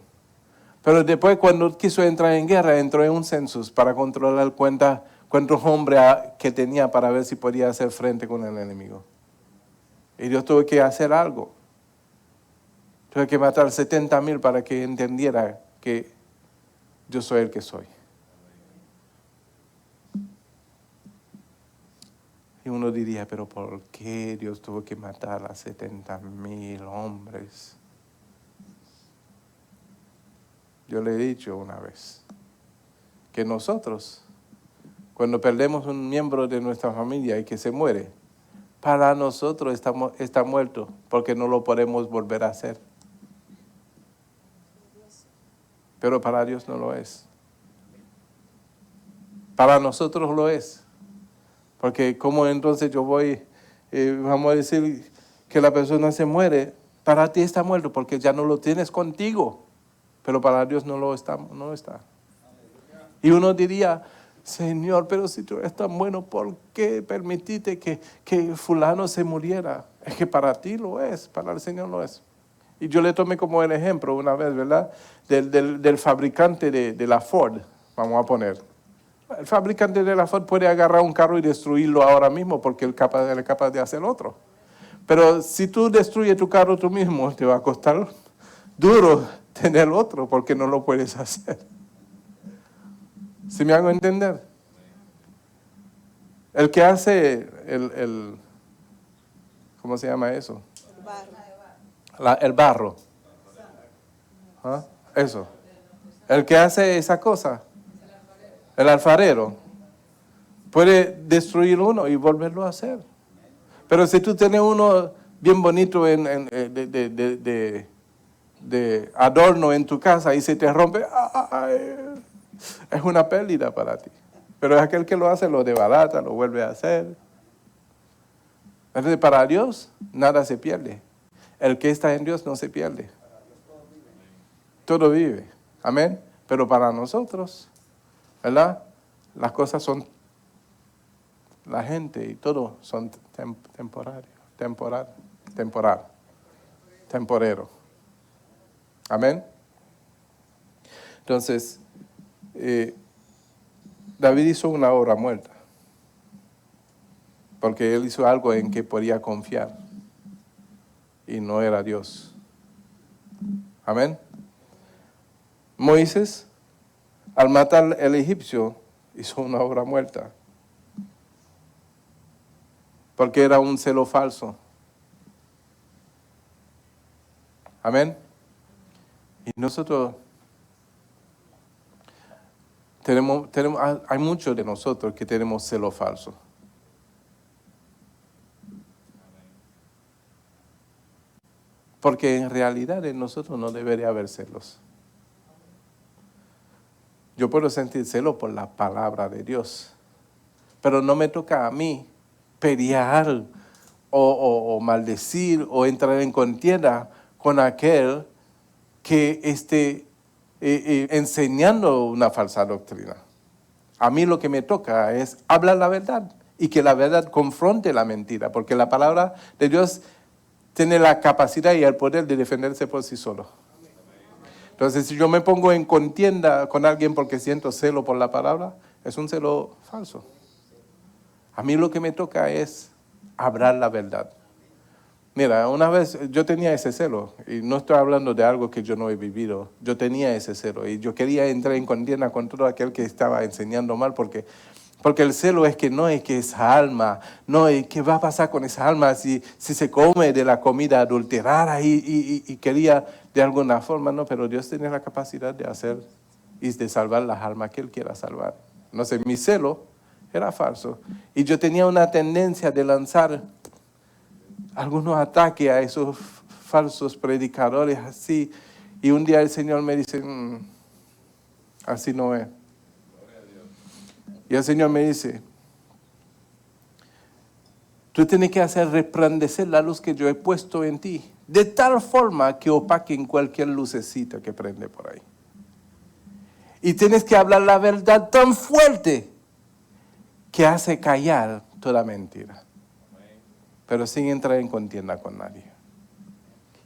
Pero después, cuando quiso entrar en guerra, entró en un census para controlar cuántos hombres que tenía para ver si podía hacer frente con el enemigo. Y Dios tuvo que hacer algo. Tuvo que matar 70,000 para que entendiera que yo soy el que soy. Y uno diría, pero ¿por qué Dios tuvo que matar a 70,000 hombres? Yo le he dicho una vez que nosotros, cuando perdemos un miembro de nuestra familia y que se muere, para nosotros está muerto porque no lo podemos volver a hacer. Pero para Dios no lo es. Para nosotros lo es. Porque como entonces yo voy, vamos a decir que la persona se muere, para ti está muerto porque ya no lo tienes contigo. Pero para Dios no lo está. Y uno diría, Señor, pero si tú eres tan bueno, ¿por qué permitiste que fulano se muriera? Es que para ti lo es, para el Señor lo es. Y yo le tomé como el ejemplo una vez, ¿verdad? Del fabricante de la Ford, vamos a poner. El fabricante de la Ford puede agarrar un carro y destruirlo ahora mismo porque él es capaz de hacer otro. Pero si tú destruyes tu carro tú mismo, te va a costar duro tener otro porque no lo puedes hacer. ¿Sí me hago entender? El que hace ¿cómo se llama eso? El barro. ¿Ah? Eso. El que hace esa cosa, el alfarero, puede destruir uno y volverlo a hacer. Pero si tú tienes uno bien bonito de adorno en tu casa y se te rompe, es una pérdida para ti. Pero es aquel que lo hace, lo desbarata, lo vuelve a hacer. Entonces, para Dios, nada se pierde. El que está en Dios no se pierde. Todo vive. Amén. Pero para nosotros, ¿verdad? Las cosas son, la gente y todo son temporero. Amén. Entonces, David hizo una obra muerta, porque él hizo algo en que podía confiar, y no era Dios. Amén. Moisés, al matar al egipcio, hizo una obra muerta, porque era un celo falso. Amén. Y nosotros hay muchos de nosotros que tenemos celo falso. Porque en realidad en nosotros no debería haber celos. Yo puedo sentir celo por la palabra de Dios, pero no me toca a mí pelear o maldecir o entrar en contienda con aquel que esté enseñando una falsa doctrina. A mí lo que me toca es hablar la verdad y que la verdad confronte la mentira, porque la palabra de Dios tiene la capacidad y el poder de defenderse por sí solo. Entonces, si yo me pongo en contienda con alguien porque siento celo por la palabra, es un celo falso. A mí lo que me toca es hablar la verdad. Mira, una vez yo tenía ese celo, y no estoy hablando de algo que yo no he vivido, yo tenía ese celo, y yo quería entrar en contienda con todo aquel que estaba enseñando mal, porque el celo es que no es que esa alma, no es que va a pasar con esa alma si se come de la comida adulterada y quería de alguna forma, no, pero Dios tiene la capacidad de hacer y de salvar las almas que Él quiera salvar. No sé, mi celo era falso, y yo tenía una tendencia de lanzar algunos ataques a esos falsos predicadores así, y un día el Señor me dice, así no es. Y el Señor me dice, tú tienes que hacer resplandecer la luz que yo he puesto en ti, de tal forma que opaquen cualquier lucecita que prende por ahí. Y tienes que hablar la verdad tan fuerte que hace callar toda mentira, pero sin entrar en contienda con nadie.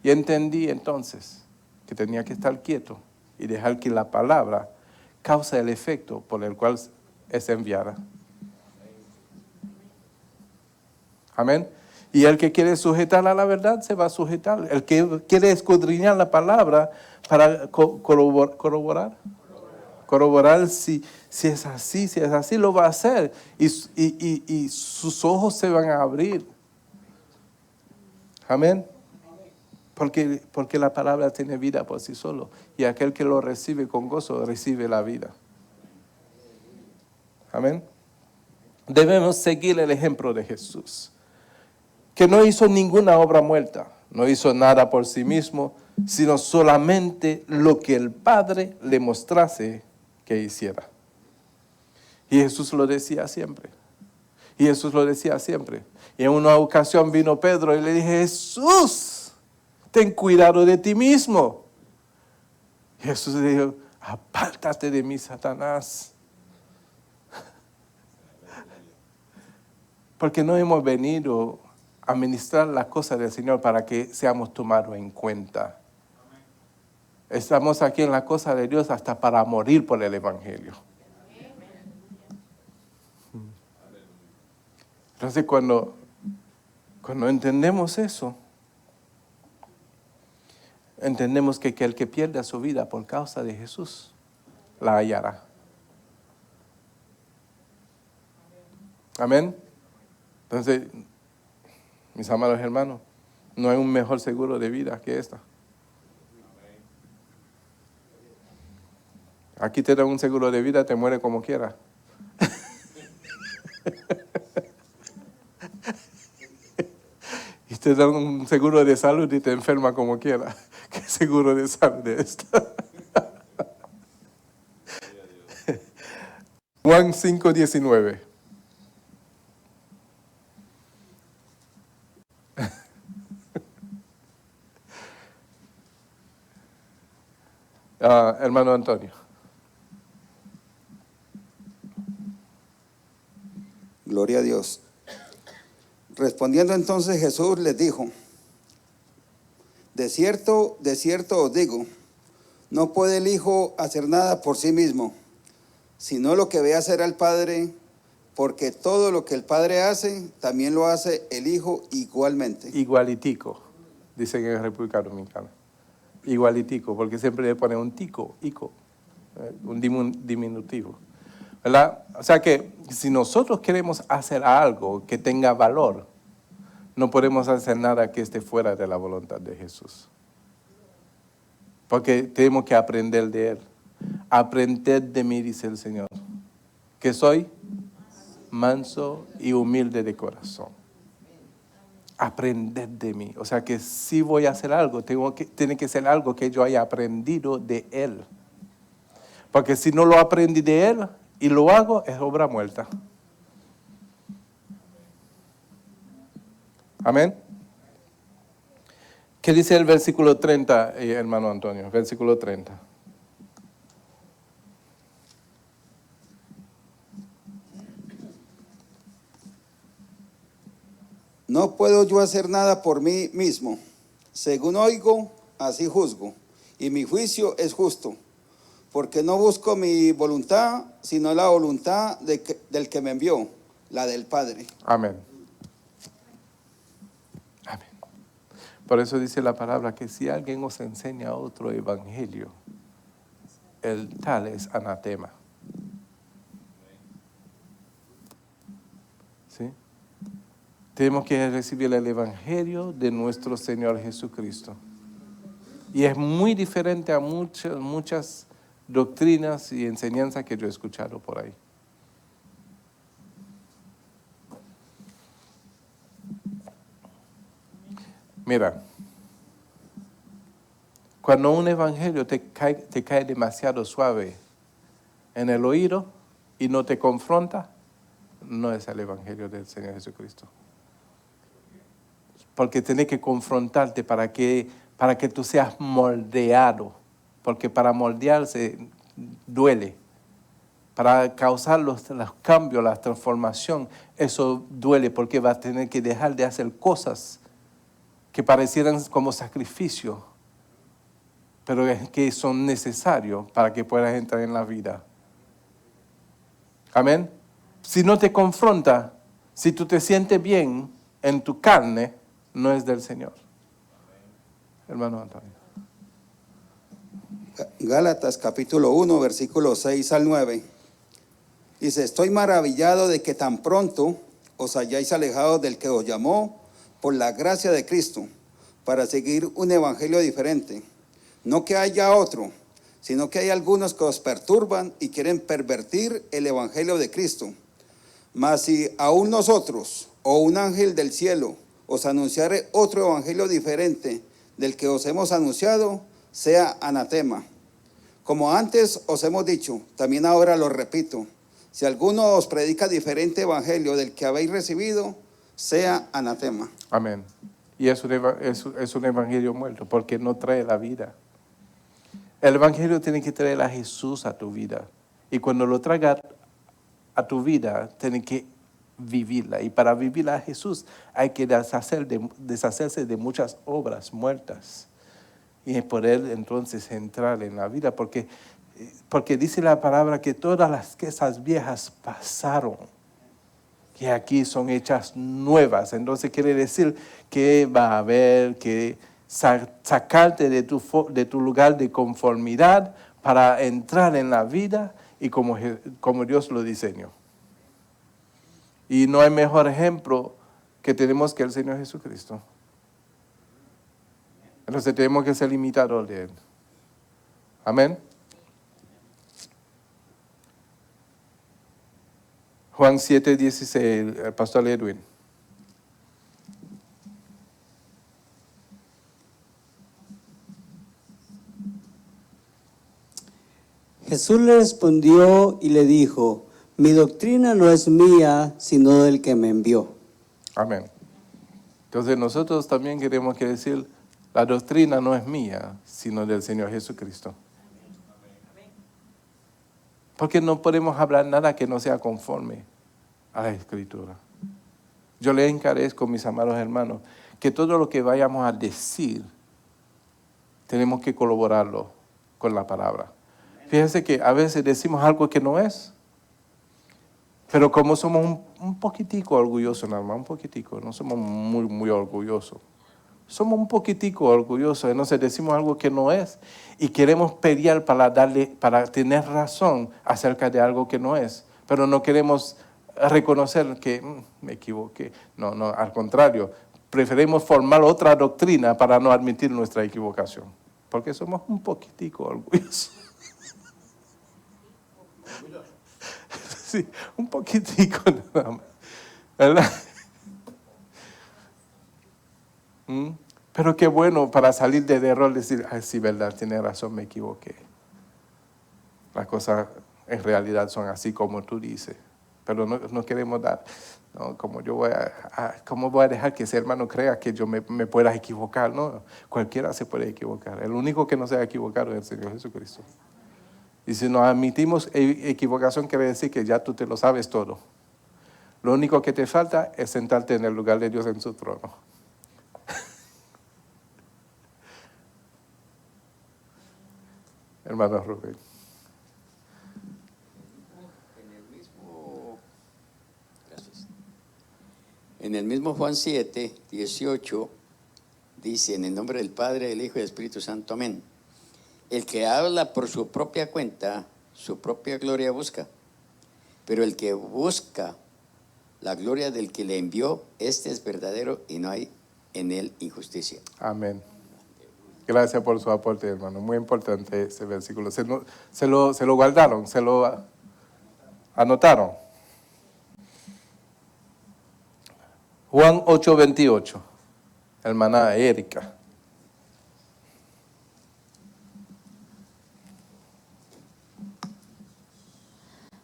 Y entendí entonces que tenía que estar quieto y dejar que la palabra cause el efecto por el cual es enviada. Amén. Y el que quiere sujetar a la verdad se va a sujetar. El que quiere escudriñar la palabra para corroborar si es así, lo va a hacer. Y sus ojos se van a abrir. Amén. Porque la palabra tiene vida por sí solo. Y aquel que lo recibe con gozo, recibe la vida. Amén. Debemos seguir el ejemplo de Jesús, que no hizo ninguna obra muerta, no hizo nada por sí mismo, sino solamente lo que el Padre le mostrase que hiciera. Y Jesús lo decía siempre. Y en una ocasión vino Pedro y le dije, Jesús, ten cuidado de ti mismo. Y Jesús le dijo, apártate de mí, Satanás. Porque no hemos venido a ministrar las cosas del Señor para que seamos tomados en cuenta. Estamos aquí en la cosa de Dios hasta para morir por el Evangelio. Entonces cuando entendemos eso, entendemos que el que pierda su vida por causa de Jesús, la hallará. Amén. Entonces, mis amados hermanos, no hay un mejor seguro de vida que esta. Aquí te dan un seguro de vida, te muere como quiera. Y te dan un seguro de salud y te enferma como quiera. ¿Qué seguro de salud es esto? Juan 5:19. Hermano Antonio. Gloria a Dios. Respondiendo entonces Jesús les dijo, de cierto os digo, no puede el Hijo hacer nada por sí mismo, sino lo que ve hacer al Padre, porque todo lo que el Padre hace, también lo hace el Hijo igualmente. Igualitico, dicen en República Dominicana. Igualitico, porque siempre le ponen un tico, ico, un diminutivo. ¿Verdad? O sea que si nosotros queremos hacer algo que tenga valor, no podemos hacer nada que esté fuera de la voluntad de Jesús. Porque tenemos que aprender de Él. Aprended de mí, dice el Señor, que soy manso y humilde de corazón. aprender de mí. O sea que si voy a hacer algo, tiene que ser algo que yo haya aprendido de Él. Porque si no lo aprendí de Él y lo hago, es obra muerta. Amén. ¿Qué dice el versículo 30, hermano Antonio? Versículo 30. No puedo yo hacer nada por mí mismo. Según oigo, así juzgo. Y mi juicio es justo. Porque no busco mi voluntad, sino la voluntad del que me envió, la del Padre. Amén. Amén. Por eso dice la palabra que si alguien os enseña otro evangelio, el tal es anatema. ¿Sí? Tenemos que recibir el evangelio de nuestro Señor Jesucristo. Y es muy diferente a muchas doctrinas y enseñanzas que yo he escuchado por ahí. Mira, cuando un evangelio te cae demasiado suave en el oído y no te confronta, no es el evangelio del Señor Jesucristo. Porque tiene que confrontarte para que tú seas moldeado. Porque para moldearse duele. Para causar los cambios, la transformación, eso duele porque vas a tener que dejar de hacer cosas que parecieran como sacrificio, pero es que son necesarios para que puedas entrar en la vida. Amén. Si no te confronta, si tú te sientes bien en tu carne, no es del Señor. Hermano Antonio. Gálatas capítulo 1, versículos 6 al 9. Dice, estoy maravillado de que tan pronto os hayáis alejado del que os llamó por la gracia de Cristo, para seguir un evangelio diferente. No que haya otro, sino que hay algunos que os perturban y quieren pervertir el evangelio de Cristo. Mas si aún nosotros o un ángel del cielo os anunciare otro evangelio diferente del que os hemos anunciado, sea anatema. Como antes os hemos dicho, también ahora lo repito, si alguno os predica diferente evangelio del que habéis recibido, sea anatema. Amén. Y es un evangelio muerto porque no trae la vida. El evangelio tiene que traer a Jesús a tu vida. Y cuando lo traiga a tu vida, tiene que vivirla. Y para vivirla a Jesús hay que deshacerse de muchas obras muertas. Y poder entonces entrar en la vida. Porque dice la palabra que todas las cosas viejas pasaron. Que aquí son hechas nuevas. Entonces quiere decir que va a haber que sacarte de tu lugar de conformidad para entrar en la vida y como Dios lo diseñó. Y no hay mejor ejemplo que tenemos que el Señor Jesucristo. Entonces tenemos que ser imitadores de Él. Amén. Juan 7:16, el pastor Edwin. Jesús le respondió y le dijo, mi doctrina no es mía, sino del que me envió. Amén. Entonces nosotros también queremos que decir, la doctrina no es mía, sino del Señor Jesucristo. Porque no podemos hablar nada que no sea conforme a la Escritura. Yo le encarezco, mis amados hermanos, que todo lo que vayamos a decir, tenemos que colaborarlo con la palabra. Fíjense que a veces decimos algo que no es, pero como somos un poquitico orgullosos, nada más, un poquitico, no somos muy, muy orgullosos. Somos un poquitico orgullosos, entonces decimos algo que no es y queremos pelear para tener razón acerca de algo que no es, pero no queremos reconocer que me equivoqué. No, al contrario, preferimos formar otra doctrina para no admitir nuestra equivocación, porque somos un poquitico orgullosos. Sí, un poquitico nada más, ¿verdad? Pero qué bueno para salir del error decir, ay, sí, verdad, tiene razón, me equivoqué. Las cosas en realidad son así como tú dices. Pero no queremos dar, no, como yo ¿cómo voy a dejar que ese hermano crea que yo me pueda equivocar? No, cualquiera se puede equivocar. El único que no se ha equivocado es el Señor Jesucristo. Y si nos admitimos equivocación, quiere decir que ya tú te lo sabes todo. Lo único que te falta es sentarte en el lugar de Dios en su trono. Hermano Rubén. En el mismo Juan 7, 18, dice, en el nombre del Padre, del Hijo y del Espíritu Santo, amén. El que habla por su propia cuenta, su propia gloria busca. Pero el que busca la gloria del que le envió, este es verdadero y no hay en él injusticia. Amén. Gracias por su aporte, hermano. Muy importante ese versículo. Se lo guardaron, se lo anotaron. Juan 8:28. Hermana Erika.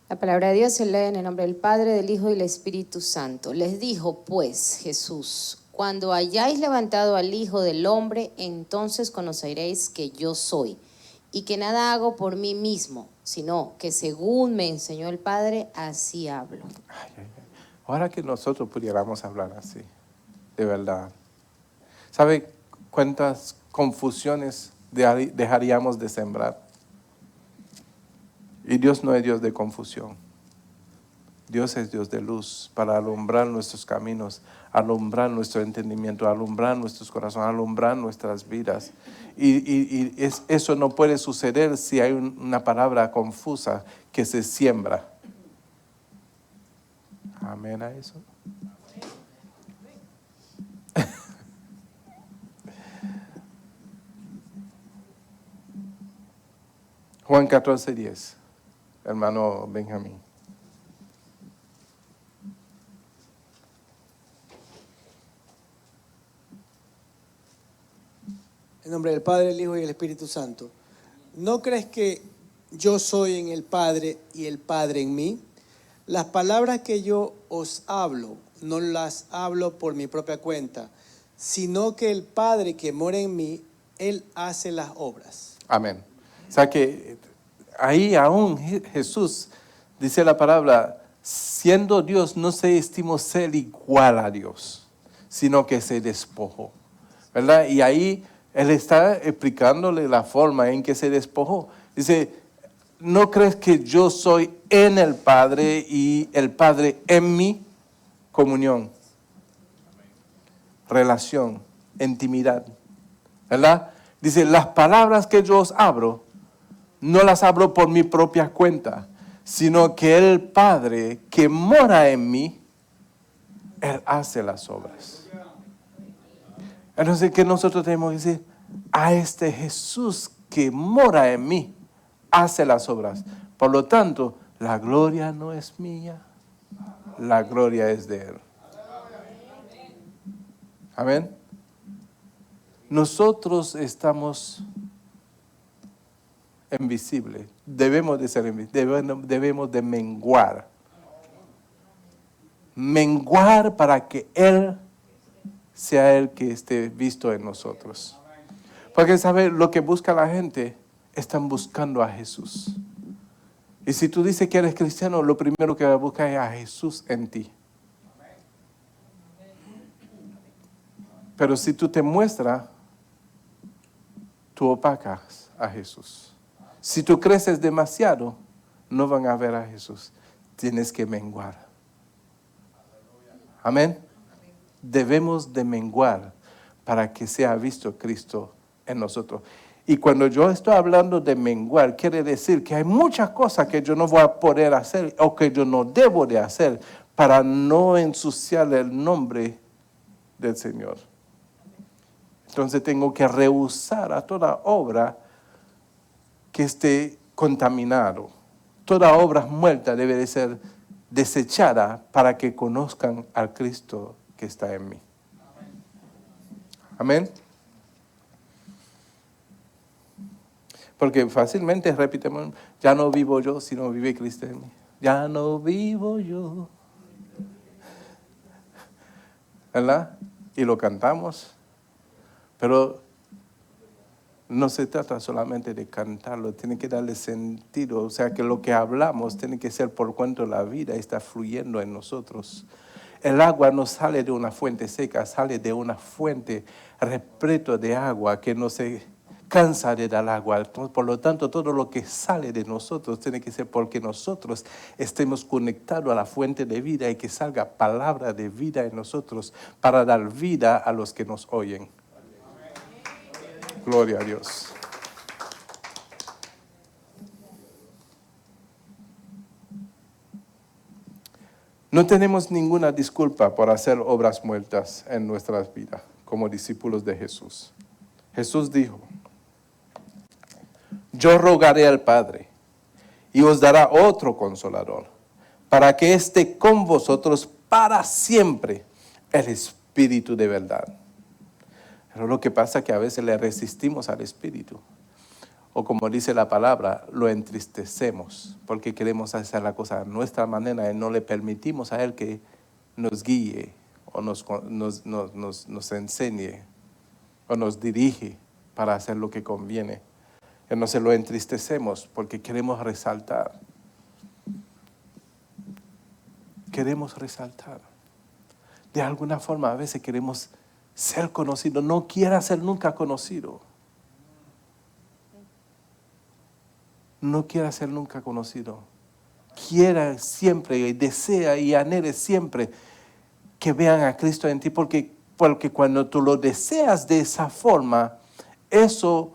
La palabra de Dios se lee en el nombre del Padre, del Hijo y del Espíritu Santo. Les dijo pues Jesús: cuando hayáis levantado al Hijo del Hombre, entonces conoceréis que yo soy, y que nada hago por mí mismo, sino que según me enseñó el Padre, así hablo. Ahora que nosotros pudiéramos hablar así, de verdad. ¿Sabe cuántas confusiones dejaríamos de sembrar? Y Dios no es Dios de confusión. Dios es Dios de luz para alumbrar nuestros caminos, alumbrar nuestro entendimiento, alumbrar nuestros corazones, alumbrar nuestras vidas. Y eso no puede suceder si hay una palabra confusa que se siembra. Amén a eso. Juan 14:10, hermano Benjamín. En nombre del Padre, del Hijo y del Espíritu Santo. ¿No crees que yo soy en el Padre y el Padre en mí? Las palabras que yo os hablo, no las hablo por mi propia cuenta, sino que el Padre que mora en mí, Él hace las obras. Amén. O sea que ahí aún Jesús dice la palabra, siendo Dios no se estimó ser igual a Dios, sino que se despojó, ¿verdad? Y ahí Él está explicándole la forma en que se despojó. Dice, ¿no crees que yo soy en el Padre y el Padre en mí? Comunión, relación, intimidad, ¿verdad? Dice, las palabras que yo os hablo, no las hablo por mi propia cuenta, sino que el Padre que mora en mí, Él hace las obras. Entonces, ¿qué nosotros tenemos que decir? A este Jesús que mora en mí, hace las obras. Por lo tanto, la gloria no es mía, la gloria es de Él. Amén. Nosotros estamos invisibles, debemos de ser invisibles, debemos de menguar. Menguar para que Él sea el que esté visto en nosotros. Porque, ¿sabe? Lo que busca la gente, están buscando a Jesús. Y si tú dices que eres cristiano, lo primero que va a buscar es a Jesús en ti. Pero si tú te muestras, tú opacas a Jesús. Si tú creces demasiado, no van a ver a Jesús. Tienes que menguar. Amén. Debemos de menguar para que sea visto Cristo en nosotros. Y cuando yo estoy hablando de menguar, quiere decir que hay muchas cosas que yo no voy a poder hacer o que yo no debo de hacer para no ensuciar el nombre del Señor. Entonces tengo que rehusar a toda obra que esté contaminado. Toda obra muerta debe de ser desechada para que conozcan al Cristo que está en mí. Amén. Porque fácilmente repetimos, ya no vivo yo, sino vive Cristo en mí. Ya no vivo yo. ¿Verdad? Y lo cantamos. Pero no se trata solamente de cantarlo, tiene que darle sentido. O sea, que lo que hablamos tiene que ser por cuanto la vida está fluyendo en nosotros. El agua no sale de una fuente seca, sale de una fuente repleta de agua que no se cansa de dar agua. Por lo tanto, todo lo que sale de nosotros tiene que ser porque nosotros estemos conectados a la fuente de vida y que salga palabra de vida en nosotros para dar vida a los que nos oyen. Gloria a Dios. No tenemos ninguna disculpa por hacer obras muertas en nuestras vidas como discípulos de Jesús. Jesús dijo, yo rogaré al Padre y os dará otro consolador para que esté con vosotros para siempre, el Espíritu de verdad. Pero lo que pasa es que a veces le resistimos al Espíritu. O como dice la palabra, lo entristecemos porque queremos hacer la cosa a nuestra manera y no le permitimos a Él que nos guíe o nos enseñe o nos dirige para hacer lo que conviene. Entonces lo entristecemos porque queremos resaltar. Queremos resaltar. De alguna forma a veces queremos ser conocido. No quiera ser nunca conocido. No quiera ser nunca conocido. Quiera siempre y desea y anhele siempre que vean a Cristo en ti. Porque cuando tú lo deseas de esa forma, eso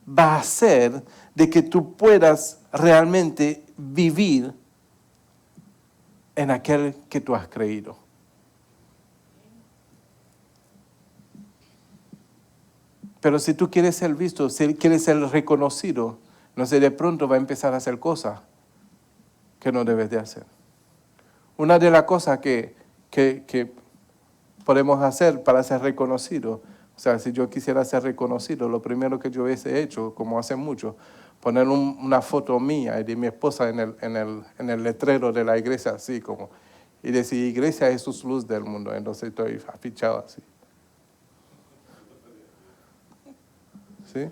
va a hacer de que tú puedas realmente vivir en aquel que tú has creído. Pero si tú quieres ser visto, si quieres ser reconocido, no sé, de pronto va a empezar a hacer cosas que no debes de hacer. Una de las cosas que podemos hacer para ser reconocido, o sea, si yo quisiera ser reconocido, lo primero que yo hubiese hecho, como hace mucho, poner una foto mía y de mi esposa en el letrero de la iglesia, así como, y decir, iglesia es luz del mundo, entonces estoy afichado así. ¿Sí?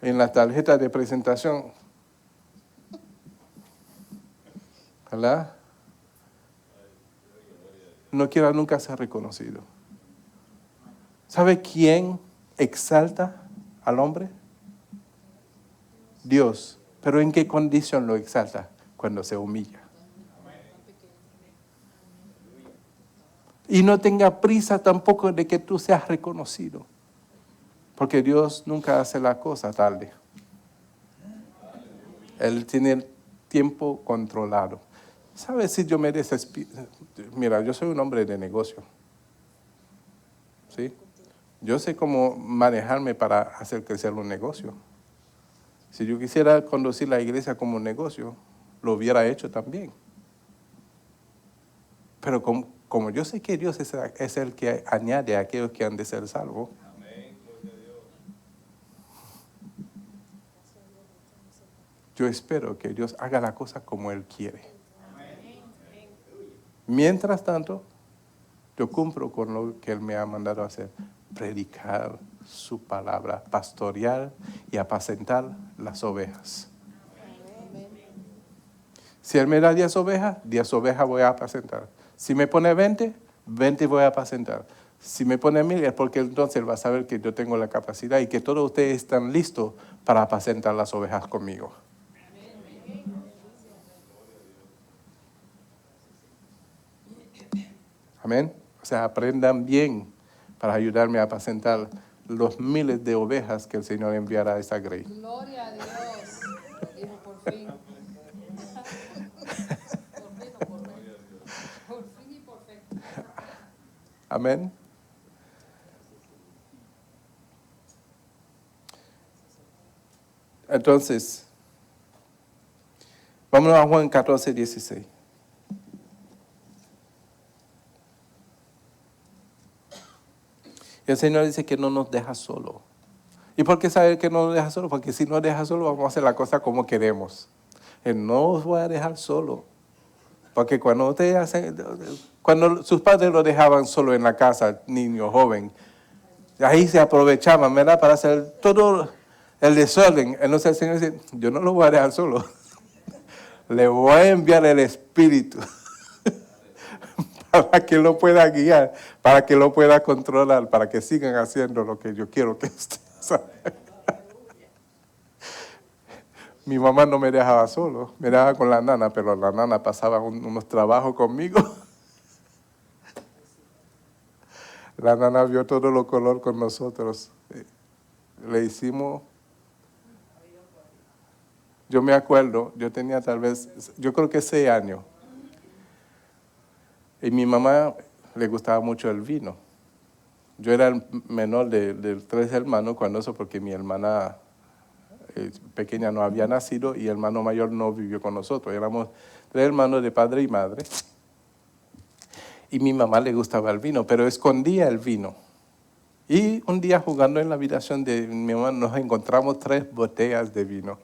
En la tarjeta de presentación, ¿verdad? No quiera nunca ser reconocido. ¿Sabe quién exalta al hombre? Dios. ¿Pero en qué condición lo exalta? Cuando se humilla. Y no tenga prisa tampoco de que tú seas reconocido. Porque Dios nunca hace la cosa tarde. Él tiene el tiempo controlado. ¿Sabes si yo me desespero? Mira, yo soy un hombre de negocio. ¿Sí? Yo sé cómo manejarme para hacer crecer un negocio. Si yo quisiera conducir la iglesia como un negocio, lo hubiera hecho también. Pero como yo sé que Dios es el que añade a aquellos que han de ser salvos, yo espero que Dios haga la cosa como Él quiere. Mientras tanto, yo cumplo con lo que Él me ha mandado a hacer. Predicar su palabra, pastorear y apacentar las ovejas. Si Él me da 10 ovejas voy a apacentar. Si me pone 20 voy a apacentar. Si me pone 1000 es porque entonces Él va a saber que yo tengo la capacidad y que todos ustedes están listos para apacentar las ovejas conmigo. Amén. O sea, aprendan bien para ayudarme a apacentar los miles de ovejas que el Señor enviará a esta grey. Gloria a Dios. Dijo por fin. Por fin y por fe. Amén. Entonces, vámonos a Juan 14, 16. Y el Señor dice que no nos deja solo. ¿Y por qué sabe que no nos deja solo? Porque si nos deja solo, vamos a hacer la cosa como queremos. Él no os voy a dejar solo. Porque cuando sus padres lo dejaban solo en la casa, niño, joven, ahí se aprovechaban, ¿verdad? Para hacer todo el desorden. Entonces el Señor dice, yo no lo voy a dejar solo. Le voy a enviar el Espíritu para que lo pueda guiar, para que lo pueda controlar, para que sigan haciendo lo que yo quiero que ustedes hagan. Mi mamá no me dejaba solo, me dejaba con la nana, pero la nana pasaba unos trabajos conmigo. La nana vio todo lo color con nosotros. Le hicimos... Yo me acuerdo, yo tenía tal vez, yo creo que 6 años. Y mi mamá le gustaba mucho el vino. Yo era el menor de 3 hermanos cuando eso, porque mi hermana pequeña no había nacido y el hermano mayor no vivió con nosotros. Éramos 3 hermanos de padre y madre. Y mi mamá le gustaba el vino, pero escondía el vino. Y un día jugando en la habitación de mi mamá nos encontramos 3 botellas de vino.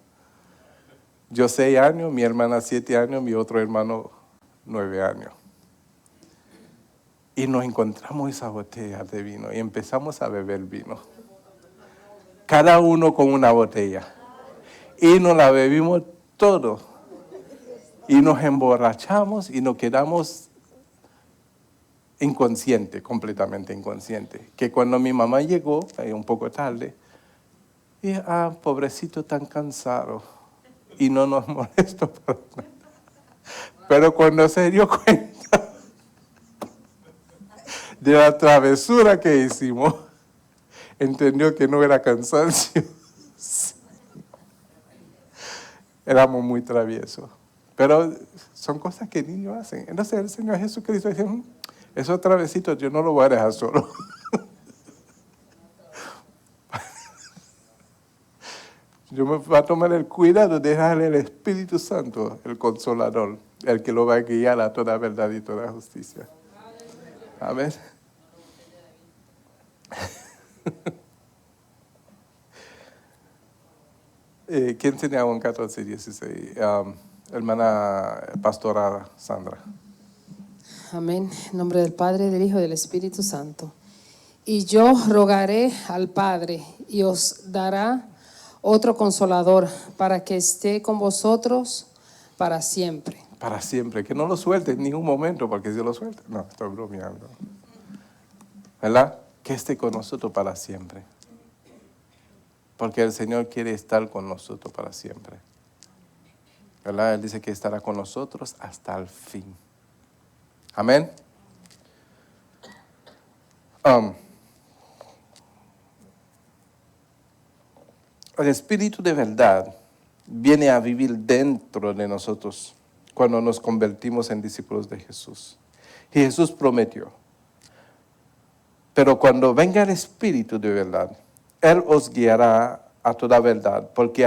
Yo 6 años, mi hermana 7 años, mi otro hermano 9 años. Y nos encontramos esas botellas de vino y empezamos a beber vino. Cada uno con una botella. Y nos la bebimos todo. Y nos emborrachamos y nos quedamos inconscientes, completamente inconscientes. Que cuando mi mamá llegó, un poco tarde, dije, pobrecito tan cansado. Y no nos molestó para nada. Pero cuando se dio cuenta de la travesura que hicimos, entendió que no era cansancio. Éramos muy traviesos. Pero son cosas que niños hacen. Entonces el Señor Jesucristo dice, esos travesitos yo no los voy a dejar solo. Yo me voy a tomar el cuidado de dejarle el Espíritu Santo, el Consolador, el que lo va a guiar a toda verdad y toda justicia. Amén. ¿Quién tenía Juan 14, 16? Hermana pastora Sandra. Amén. En nombre del Padre, del Hijo y del Espíritu Santo. Y yo rogaré al Padre y os dará otro consolador para que esté con vosotros para siempre. Para siempre. Que no lo suelte en ningún momento, porque si lo suelta, no, estoy bromeando. ¿Verdad? Que esté con nosotros para siempre. Porque el Señor quiere estar con nosotros para siempre. ¿Verdad? Él dice que estará con nosotros hasta el fin. Amén. El Espíritu de verdad viene a vivir dentro de nosotros cuando nos convertimos en discípulos de Jesús. Y Jesús prometió. Pero cuando venga el Espíritu de verdad, Él os guiará a toda verdad, porque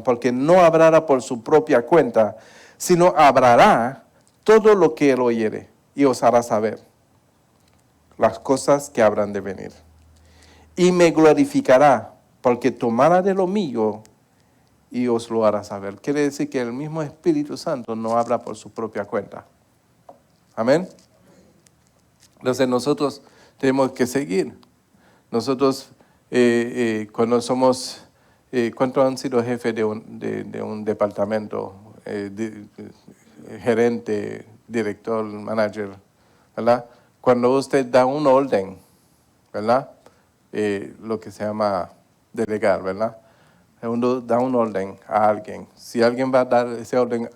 porque no hablará por su propia cuenta, sino hablará todo lo que Él oyere y os hará saber las cosas que habrán de venir. Y me glorificará, porque tomará de lo mío y os lo hará saber. Quiere decir que el mismo Espíritu Santo no habla por su propia cuenta. Amén. Entonces nosotros tenemos que seguir. Nosotros, cuando somos, ¿cuántos han sido jefes de un departamento? Gerente, director, manager, ¿verdad? Cuando usted da un orden, ¿verdad? Lo que se llama delegar, ¿verdad? Uno da un orden a alguien. Si alguien va a dar ese orden,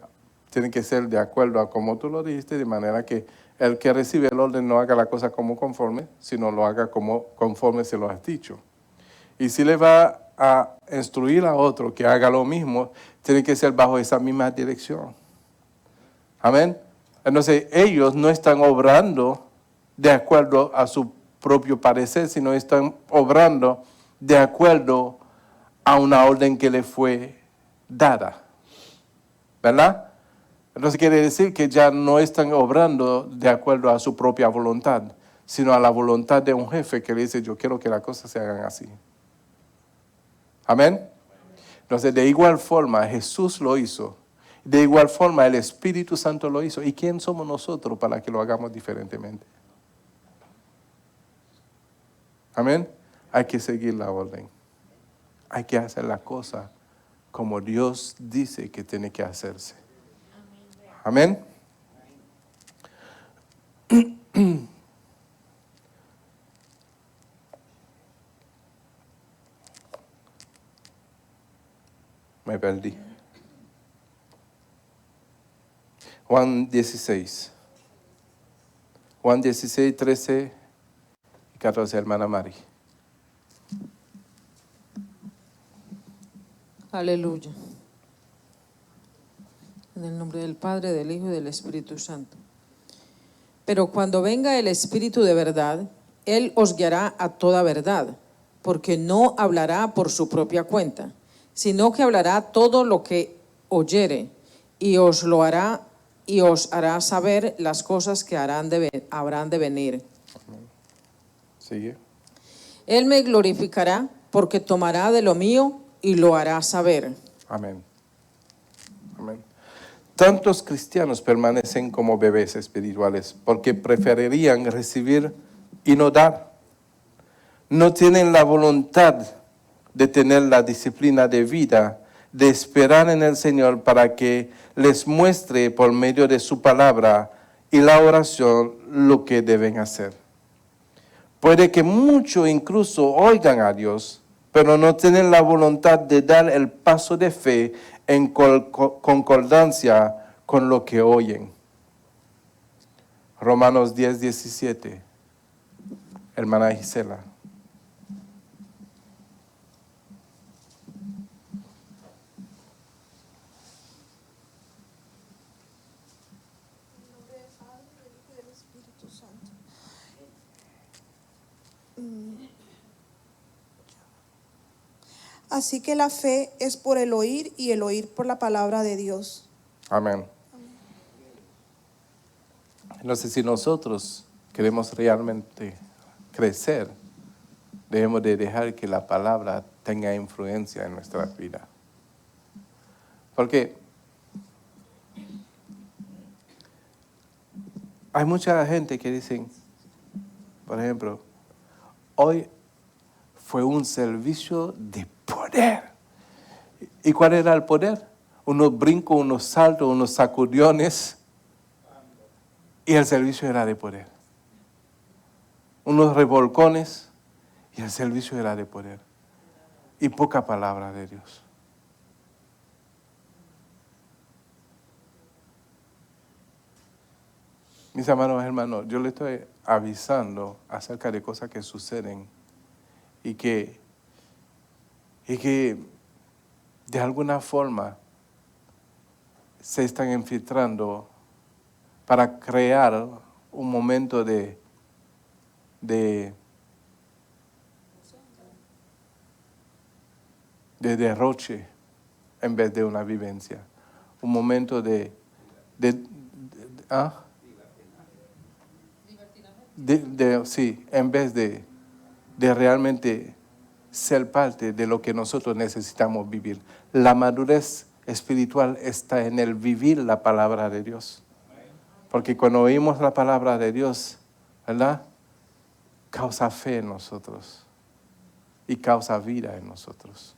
tiene que ser de acuerdo a como tú lo dijiste, de manera que el que recibe el orden no haga la cosa como conforme, sino lo haga como conforme se lo has dicho. Y si le va a instruir a otro que haga lo mismo, tiene que ser bajo esa misma dirección. Amén. Entonces ellos no están obrando de acuerdo a su propio parecer, sino están obrando de acuerdo a una orden que le fue dada. ¿Verdad? Entonces quiere decir que ya no están obrando de acuerdo a su propia voluntad, sino a la voluntad de un jefe que le dice, yo quiero que las cosas se hagan así. Amén. Entonces, de igual forma, Jesús lo hizo. De igual forma, el Espíritu Santo lo hizo. ¿Y quién somos nosotros para que lo hagamos diferentemente? Amén. Hay que seguir la orden. Hay que hacer la cosa como Dios dice que tiene que hacerse. Amén. Me perdí. Juan 16. Juan 16, 13 y 14, hermana Mari. Aleluya. En el nombre del Padre, del Hijo y del Espíritu Santo. Pero cuando venga el Espíritu de verdad, Él os guiará a toda verdad, porque no hablará por su propia cuenta, sino que hablará todo lo que oyere, y os hará saber las cosas que habrán de venir. Sigue. Él me glorificará, porque tomará de lo mío y lo hará saber. Amén. Amén. Tantos cristianos permanecen como bebés espirituales porque preferirían recibir y no dar. No tienen la voluntad de tener la disciplina de vida, de esperar en el Señor para que les muestre por medio de su palabra y la oración lo que deben hacer. Puede que muchos incluso oigan a Dios, pero no tienen la voluntad de dar el paso de fe en concordancia con lo que oyen. Romanos 10, 17. Hermana Gisela. Así que la fe es por el oír y el oír por la palabra de Dios. Amén. Entonces, si nosotros queremos realmente crecer, debemos de dejar que la palabra tenga influencia en nuestra vida. Porque hay mucha gente que dicen, por ejemplo, hoy fue un servicio de poder. ¿Y cuál era el poder? Unos brincos, unos saltos, unos sacudiones. Y el servicio era de poder. Unos revolcones y el servicio era de poder. Y poca palabra de Dios. Mis amados hermanos, yo les estoy avisando acerca de cosas que suceden y que de alguna forma se están infiltrando para crear un momento de derroche en vez de una vivencia. Un momento sí, en vez de realmente ser parte de lo que nosotros necesitamos vivir. La madurez espiritual está en el vivir la palabra de Dios. Porque cuando oímos la palabra de Dios, ¿verdad? Causa fe en nosotros y causa vida en nosotros.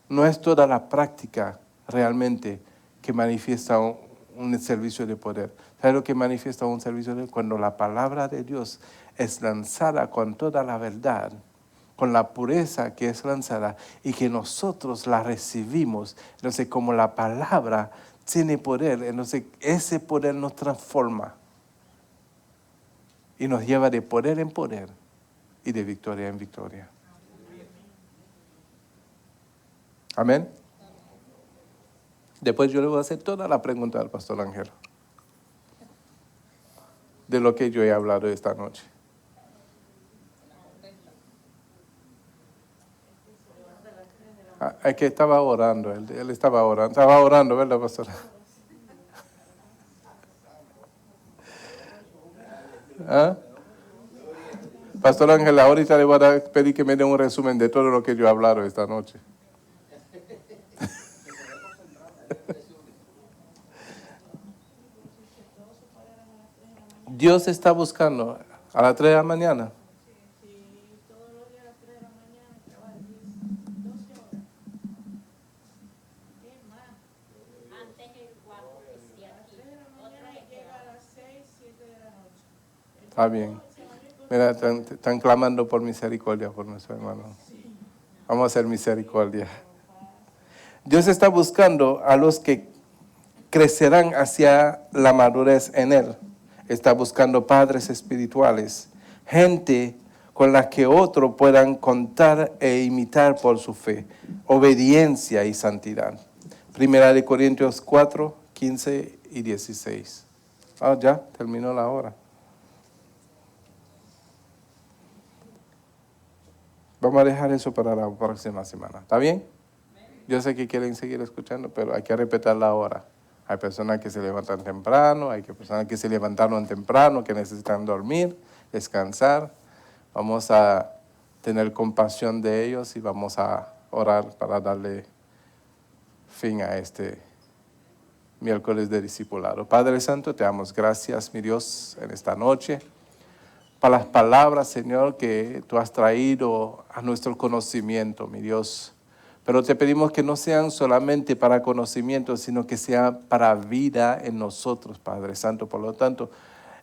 No es toda la práctica realmente que manifiesta un servicio de poder. ¿Sabes lo que manifiesta un servicio de poder? Cuando la palabra de Dios es lanzada con toda la verdad, con la pureza que es lanzada y que nosotros la recibimos. Entonces, como la palabra tiene poder, entonces ese poder nos transforma y nos lleva de poder en poder y de victoria en victoria. Amén. Después yo le voy a hacer toda la pregunta al pastor Ángel de lo que yo he hablado esta noche. Es que estaba orando, él estaba orando, ¿verdad, pastor? ¿Ah? Pastor Ángel, ahorita le voy a pedir que me dé un resumen de todo lo que yo he hablado esta noche. Dios está buscando a las 3 de la mañana. Está bien. Mira, están clamando por misericordia por nuestro hermano. Vamos a hacer misericordia. Dios está buscando a los que crecerán hacia la madurez en Él. Está buscando padres espirituales, gente con la que otros puedan contar e imitar por su fe, obediencia y santidad. Primera de Corintios 4, 15 y 16. Ya terminó la hora. Vamos a dejar eso para la próxima semana. ¿Está bien? Yo sé que quieren seguir escuchando, pero hay que respetar la hora. Hay personas que se levantan temprano, hay personas que se levantaron temprano, que necesitan dormir, descansar. Vamos a tener compasión de ellos y vamos a orar para darle fin a este miércoles de discipulado. Padre Santo, te damos gracias, mi Dios, en esta noche, para las palabras, Señor, que tú has traído a nuestro conocimiento, mi Dios. Pero te pedimos que no sean solamente para conocimiento, sino que sean para vida en nosotros, Padre Santo. Por lo tanto,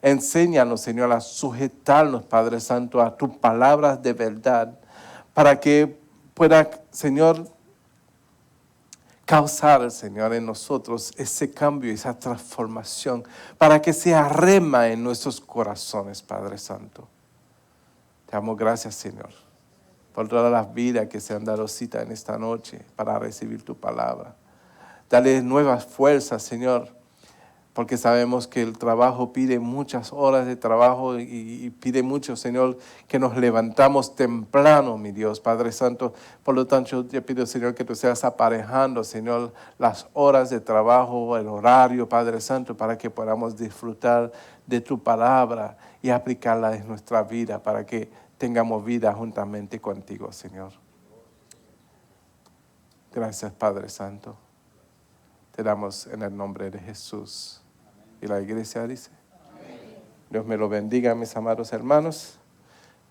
enséñanos, Señor, a sujetarnos, Padre Santo, a tus palabras de verdad, para que pueda, Señor, causar, Señor, en nosotros ese cambio, esa transformación, para que sea rema en nuestros corazones, Padre Santo. Te damos gracias, Señor, por todas las vidas que se han dado cita en esta noche para recibir tu palabra. Dale nuevas fuerzas, Señor, porque sabemos que el trabajo pide muchas horas de trabajo y pide mucho, Señor, que nos levantamos temprano, mi Dios, Padre Santo. Por lo tanto, yo te pido, Señor, que tú seas aparejando, Señor, las horas de trabajo, el horario, Padre Santo, para que podamos disfrutar de tu palabra y aplicarla en nuestra vida, para que tengamos vida juntamente contigo, Señor. Gracias, Padre Santo. Te damos en el nombre de Jesús. Y la iglesia dice, Dios me lo bendiga, mis amados hermanos.